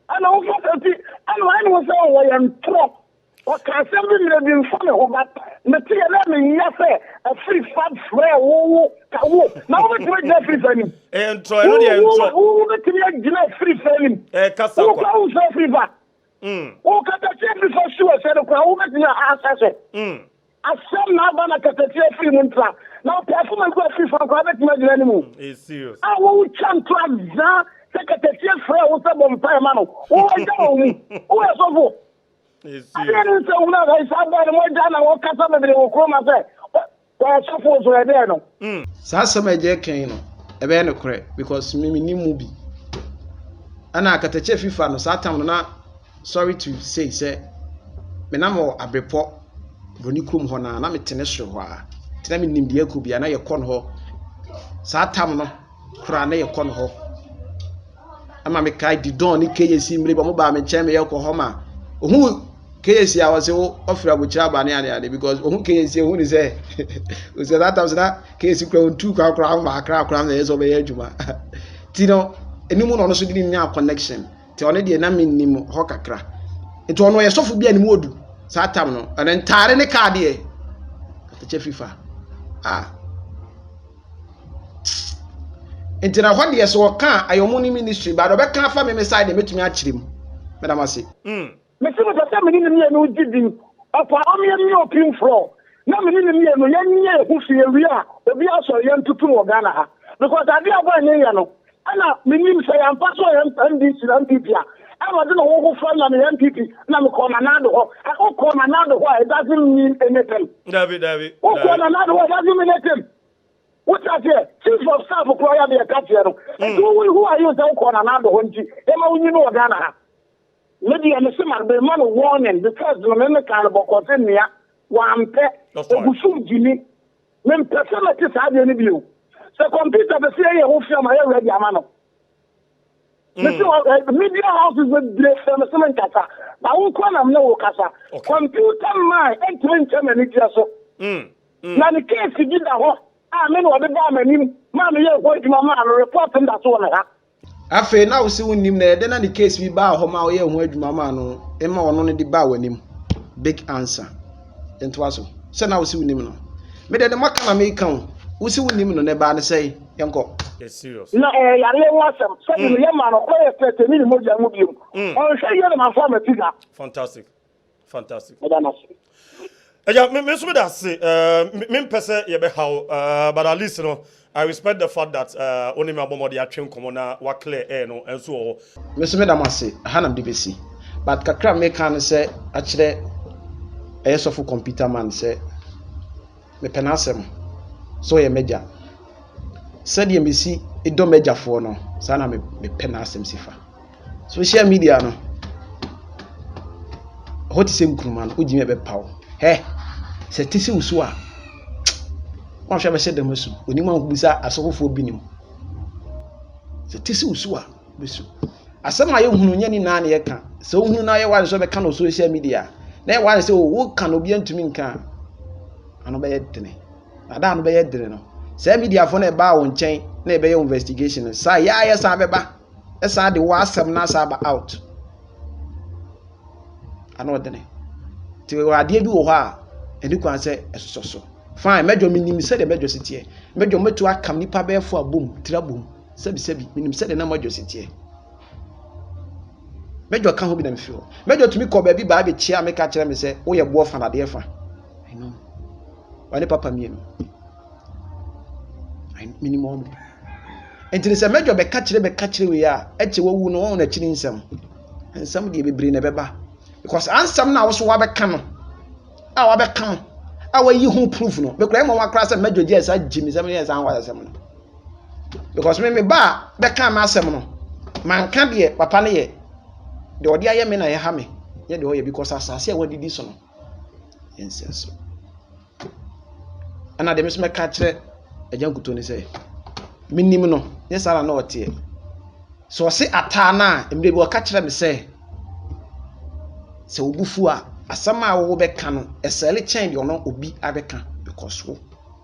and also, and when was all I am trop. What can somebody have been funny about material? Yes, a free fat flare. Now, what do I get free for him? And try to get free for him. Who free back? Who can the check before sure said, who get your ass? I said, now, but I can take free montra. Now, performance go free for private measure anymore. It's serious. I will chant to exam, take a teacher for a water bomb time. Who are you? Who are so? I didn't say, no, I said, more than I walk out of the Oklahoma. Why, so forth were there. No, Sasama Jackie, a very correct because Mimi movie. And I got a chef if I know Satan, not sorry to say, menamo abrepo bronikum ho na me tene hwe ho a tena me nim de akubia na ye kɔ no ho saa tam no kura na ye kɔ no ho ama me kai di don ni KYC mre ba mo ba me nkyɛn me ye kɔ ho ma ohu KYC a wose wo ofra bochira ba ne ade because ohu KYC ohu ni say o say that time na KYC kura on 2 kura ma kra na ye so be ye adwuma ti no enimu no so di nya connection ti one de na me nim ho kakra enti ono ye sofo bia ni mu odu saa tam no ana ntare ne card ye atache FIFA enti na ho de so ka ayomu ni ministry ba do be ka fa me side metumi a kyerem madam ase me se mo sa me ni me no gidi afa am ye mi opin floor na me ni me no ye nye hu fi ewi a obi aso ye ntutu wo Ghana ha because ade aba nye ya no ana me ni se ya mpa so ye NDC na NPP a I don't know who from the NPP. Now come another one. I come another one. It doesn't mean anything. David. Who come another one? Doesn't mean anything. What's that here? Chief of staff of Korea be a catcher. Who are you to come another one? Emma, you know Ghana. Maybe I'm a similar man warning because the men can about continue one pet of Busum Jimmy. When personalities have any view. So computer the say who film my already amano. Media houses with great famous kasa. But who can no kasa? Computer man entering Germany so. Now the case he did that. I mean what the bomb man here going to my man reporting that one. Afe na wo se wonim na de na the case bi ba ho ma wo ye ho adwuma ma no e ma wono ne di ba wanim big answer ento aso se na wo se wonim no me de maka na me kan wo se wonim no ne ba ne sei yenko yes serious no ya le wasam so me ye ma no ko ye fete mi mo ja mu bi on say ye na fa ma tiga fantastic Agya me so that say me pese ye be how but at least no I respect the fact that only my bomodi atwem komo na wa clear air no enso ho me so me da mase hanam dbc but kakra me kan say a kire eyesofu computer man say me penasem so ye meja said ye mesi edo meja fo no sana me penasem sifa social media no hoti sem kuruma no ojime be pawo se tisi usu a wa hwe be se dem asu onima nkubisa asofofo binim se tisi usu a besu asema ye hunu nya ni na na ye ka se ohunu na ye wa so be ka no social media na ye wa se wo ka no bia ntumi nka ano be ye dene ada no be ye dene no se media fo na e ba wo nchen na e be ye investigation sa ya sa be ba e sa de wa asem na sa ba out ano dene ti wa de bi wo ho a eni kwan se esoso fine mejo minim se de mejo sitie mejo metu akam nipa be fo abom tirabom sebi minim se de na mejo sitie mejo ka ho bi na mfio mejo tumi ko ba bi ba be chia me ka kire me se wo ye bo fa na de fa I know wale papa mienu I minimum enti se mejo be ka kire we ya eche wawu no won na kiri nsam de bebre na beba because ansam na wo so wa be ka no a wa be ka awa yi hu proof no be kura mo wa kra se mejo je sa jimi se me san wa asem no because me ba be ka ma asem no man ka de papa ne ye de odi aye me na ye ha me ye de o ye because asase e wadidi so no yensenso ana de me so me ka kire Agya Nkutor ni se minim no ye sara na ote so se ata na emre bi o ka kire me se obufu a asama wo be ka no esele chen de ono obi abeka because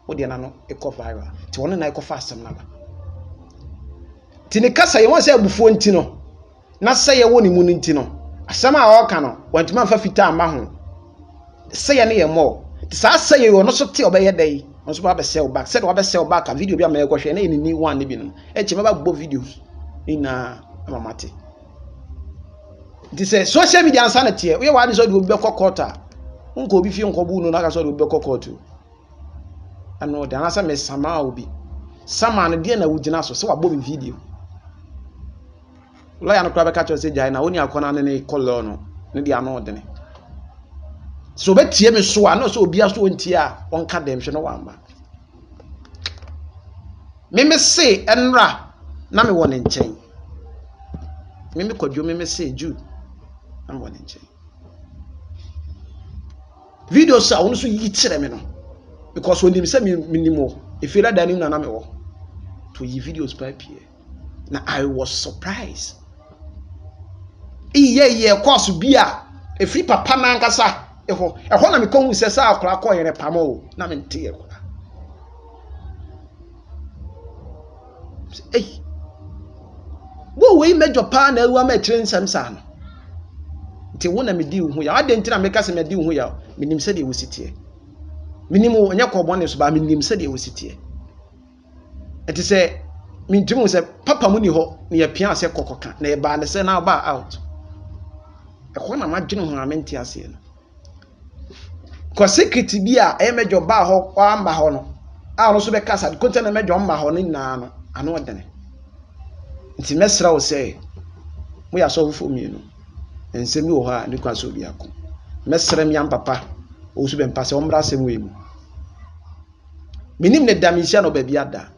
wo de na no e ko viral ti wono na e ko fa asem na ba ti ne kasa ye won se abufuo nti no na se ye woni mu nti no asama a wo ka no wantuma fa fita ama ho se ye ne ye mo ti sa se ye ono so te obeye dai on so ba be sell back said wa be sell back a video bi ama e ko hwe na ye ni one ne bi no e chi ba bo videos ina amamate this is social media insanity. We want to do be kokota. Unko bi fi unko bu no na ka so do be kokotu. Ano de anasa me sama obi. Sama no de na wugina so wa bo bi video. Lo ya no kra be ka cho se jai na oni akona ne kollo no. Ne de ano de ne. So be tie me so ano so obi aso ntie a onka dem hwe no wamba. Me say enra na me won nchen. Me kwadwo me say Jude. I'm going to change. videos a wono so yi kire me no because when him say minimo if you that na me wo to yi videos pa pie na I was surprised iye course bia efri papa na nkasa eho na me kon hu se sa akora ko yere pamo na me nte ye kora wo we major pa na ewa ma kire nsam sa no nti wo na me di hu ya ade nti na me ka se me di hu ya minim se de wo sitie minim onye ko bone so ba minim se de wo sitie enti se mintimu se papa mu ni ho na ye pia ase kokoka na e ba ne se na ba out e na ma dwene ho amenti ase no ko secret bi a e mejo ba ho kwa mba ho no a no so be kasa ko tena mejo mba ho ni na no ano odene nti mesra wo se mo ya so fo mi no ensemi wo ha ni kwa so bi akọ mesra mi am papa o so be mpase o mra sem we mu minim ne damisia no ba bi ada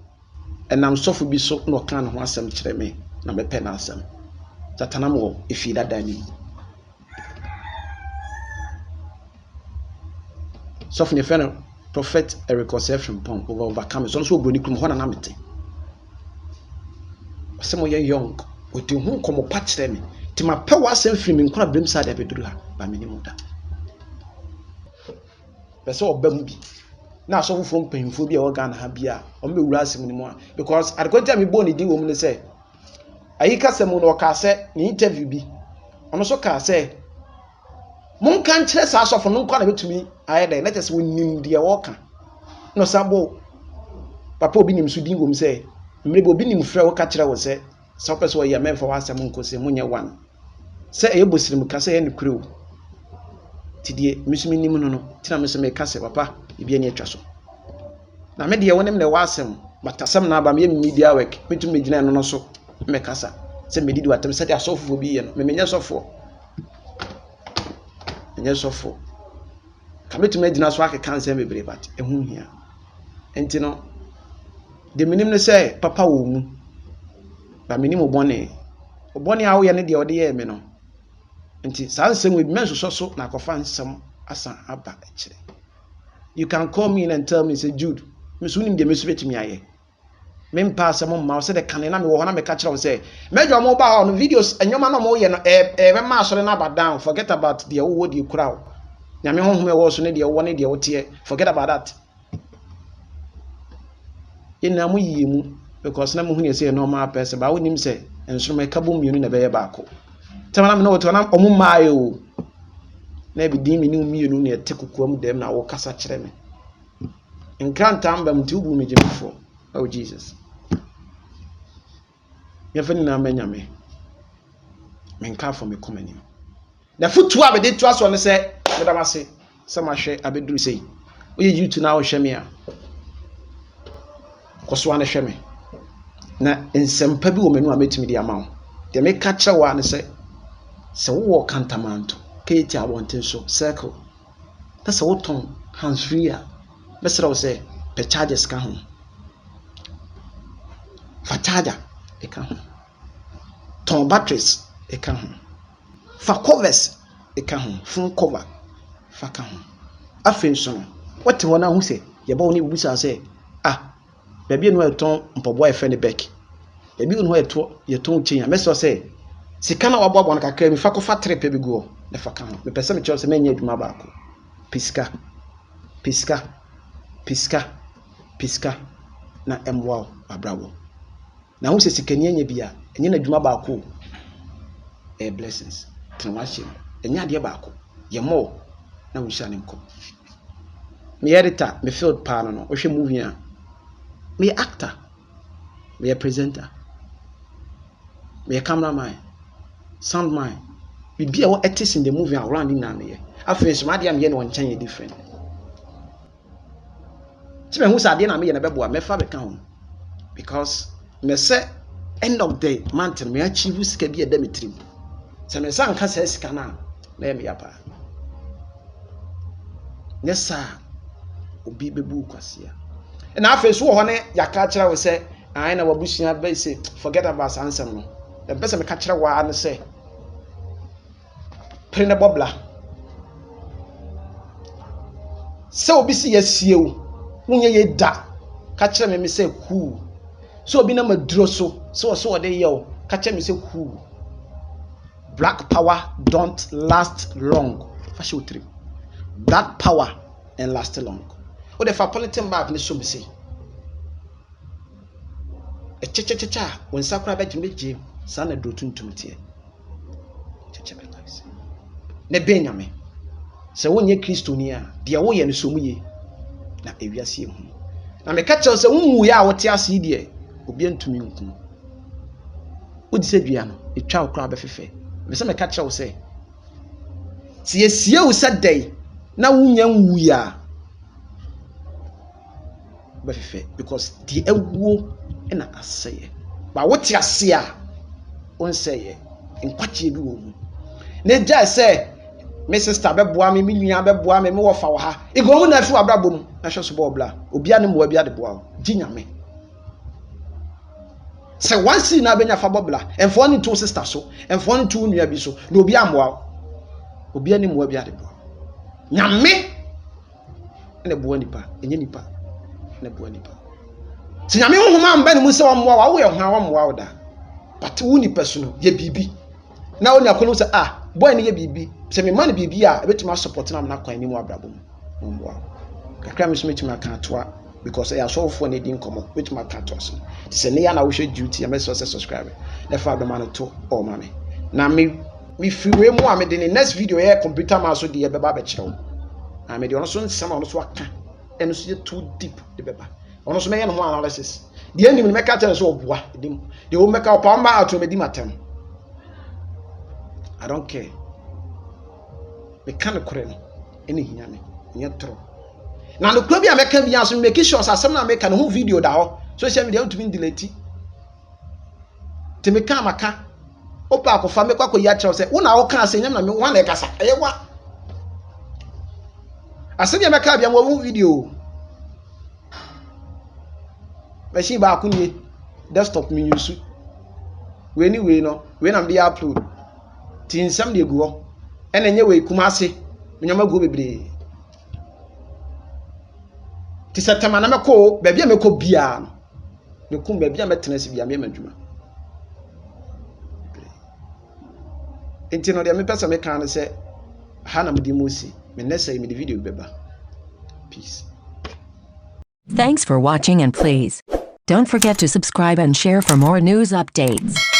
enam sofo bi so no kan ho asem kire me na me pe na asem tatanam wo efi dada ni sofo ne feno prophet Eric Osaa pom overcome so so obroni krum ho na mete asem ye young odi hu komo pa kire me ti ma pe wasem firi me nkora brem sa da beduru ha ba me ni mu da pese obam bi na so fo mpanyimfo bi a wo Ghana ha bia o me wura asem ni mu a because adekonta me bo ni di wo mu ne say ayi kasem no o ka se ni interview bi ono so ka se mon kan kire sa asofo no nkwa na betumi aye da let us wonim de wo ka no sabo papa obi nim so di wo mu say mre obi nim frɛ wo ka kire wo se so pese wo ye memfa wa asem nko se munye wan se e bosirim ka se ye ne kure o tidie misumi nim no tina me se me ka se papa ibia ni atwa so na me de wonem ne wasem batasem na aba me media work metum me gina no so me kasa se me didi watem se de asofo bi ye no me menye sofo enye sofo ka metum agina so akeka nse bebre bat ehu hia enti no de menim ne se papa wo mu ba menim obone a wo ye ne de ode ye me no enti sansem we men so na kofa nsem asa aba ekire. You can call me in and tell me, say, Jude, Miss Winning the Miss Rich me. Men pass a mom, said the cannon, and want to make a catcher say, Major mobile on videos, and your man more, master and about down, forget about the old you crowd. Yami home was an idiot, one idiot, tear, forget about that. In Namu, because Namu say no more person, but I wouldn't say, and so my kaboom you in a bear back. Tell them no to an mayo. Maybe dim new me near Tekukum them now or Casa Chreme. In can't tambam to boom before. Oh Jesus. Yafina menyame. Men car for me coming. The foot to have a day to us on the say, Madame I say, some I share, I do say. We you to now shemia. Coswana sheme. Na in some pebby woman who met me the amount. They may catch a one and say, so walk cantamanto. Katie I want so circle. That's a what tongue hands free. Mr. I say, per charges can home. For charger, a can home. Ton batteries, a can home. For covers, a can home. Phone cover, for can home. I think so. What one who say, your bony wish I say, baby, no ton, boy, friend back. Baby, no your tongue change. Mr. say, si kana wabwa wana kakre mi fako fa trip bi go na faka ho me pese me chose me nya adwuma baako piska na emwa abrawo na hu se sikani anya bia enye na adwuma baako blessings tnwache enya de baako ye mo na wo hia ne nko me editor me field pa no wo hwe movie a me actor me presenter me cameraman sound man be what artists in the movie around in Name. I feel some idea me one change different. Time who said na me na bebo me fa be kan because me say end of day month me achieve sika bi e Dimitri. Se me san ka say sika na me yapa. Yes sir. Obi bebu kwasia. And I feel so ho ne yaka kira we say I na wabusia be say forget about answer no. The person me ka kira wa an say Prina Bobla sɛ obi si yɛsie o wonyɛ yɛ da ka kyerɛ me sɛ cool so obi na maduro so so ɔde yɛ o ka kyerɛ me sɛ cool. Black power don't last long. Fashion trip. Black power and last long. What if a politician bag ni so me say? E cha when sakura be jimi je sana do tuntum tie. Cha be nice. Ne be nyame. Se wonye Kristo ni a de wo ye no so mu ye na ewiase hu. Na me ka kyerɛ sɛ wonwu ya a wote ase de obi antumi nku. Wodi sɛ dua no etwa okra be fefe. Me say me ka kyerɛ wo sɛ si yesie wo sɛ dai na wunya nwu ya be fefe because the ewuo na asɛe ba wote ase a onsɛe nkwakye bi wo mu na gya sɛ me sister bɛboa me nua bɛboa me wo fa wo ha igomu na afi abrabɔ mu na hwɛ so bɔ bla obia ne mmoa bi ade boa wo di nyame sɛ wansi na benya fa bɔ bla emfo ne to sister so emfo ne to nua bi so na obi amoa wo obia ne mmoa bi ade boa nyame ne boa nipa enye nipa ne boa nipa si nyame honhoma amba ne mu sɛ wammoa wo yɛ ho wammoa wo da but wo nipa so no yɛ bibi na woni akono sɛ boy ne yɛ bibi sɛ me man bibi a ebetuma support na na kwan ni mu abrabɔ mu mboa kakra me so metuma ka toa because ya sɔfo ne din komo betuma ka toa so sɛ ne ya na wo hwɛ duty am so subscribe na fa do man to o ma me na me fiwe mu a me de ne next video yɛ computer ma so de yɛ bɛba bɛ kyerɛw na me de ono so nsɛm ono so aka ɛno so yɛ too deep de bɛba ono so me yɛ no ho analysis de anim ne meka kyerɛ so oboa dim de wo meka opamba ato me di matem I don't care. Me kan kore no ene hinya me nya tro na no kura bi a meka bi aso make sure asem na meka no ho video da ho social media to be delete te me kan maka opa akofa me kwakọ ya kyerɛ sɛ wo na wo kan asem nyam na me wan na ekasa ɛyɛ wa asem ya meka bi am wo video machine ba akunye desktop me use we ni we no we na me upload tin sam de guo ena nye we kuma ase nyoma guo bebre ti setama na meko ba bia meko bia no mekum ba bia metena se bia me madwuma enti no de me pesa me kan no se ha na me di mosi me nessa me di video beba peace. Thanks for watching and please don't forget to subscribe and share for more news updates.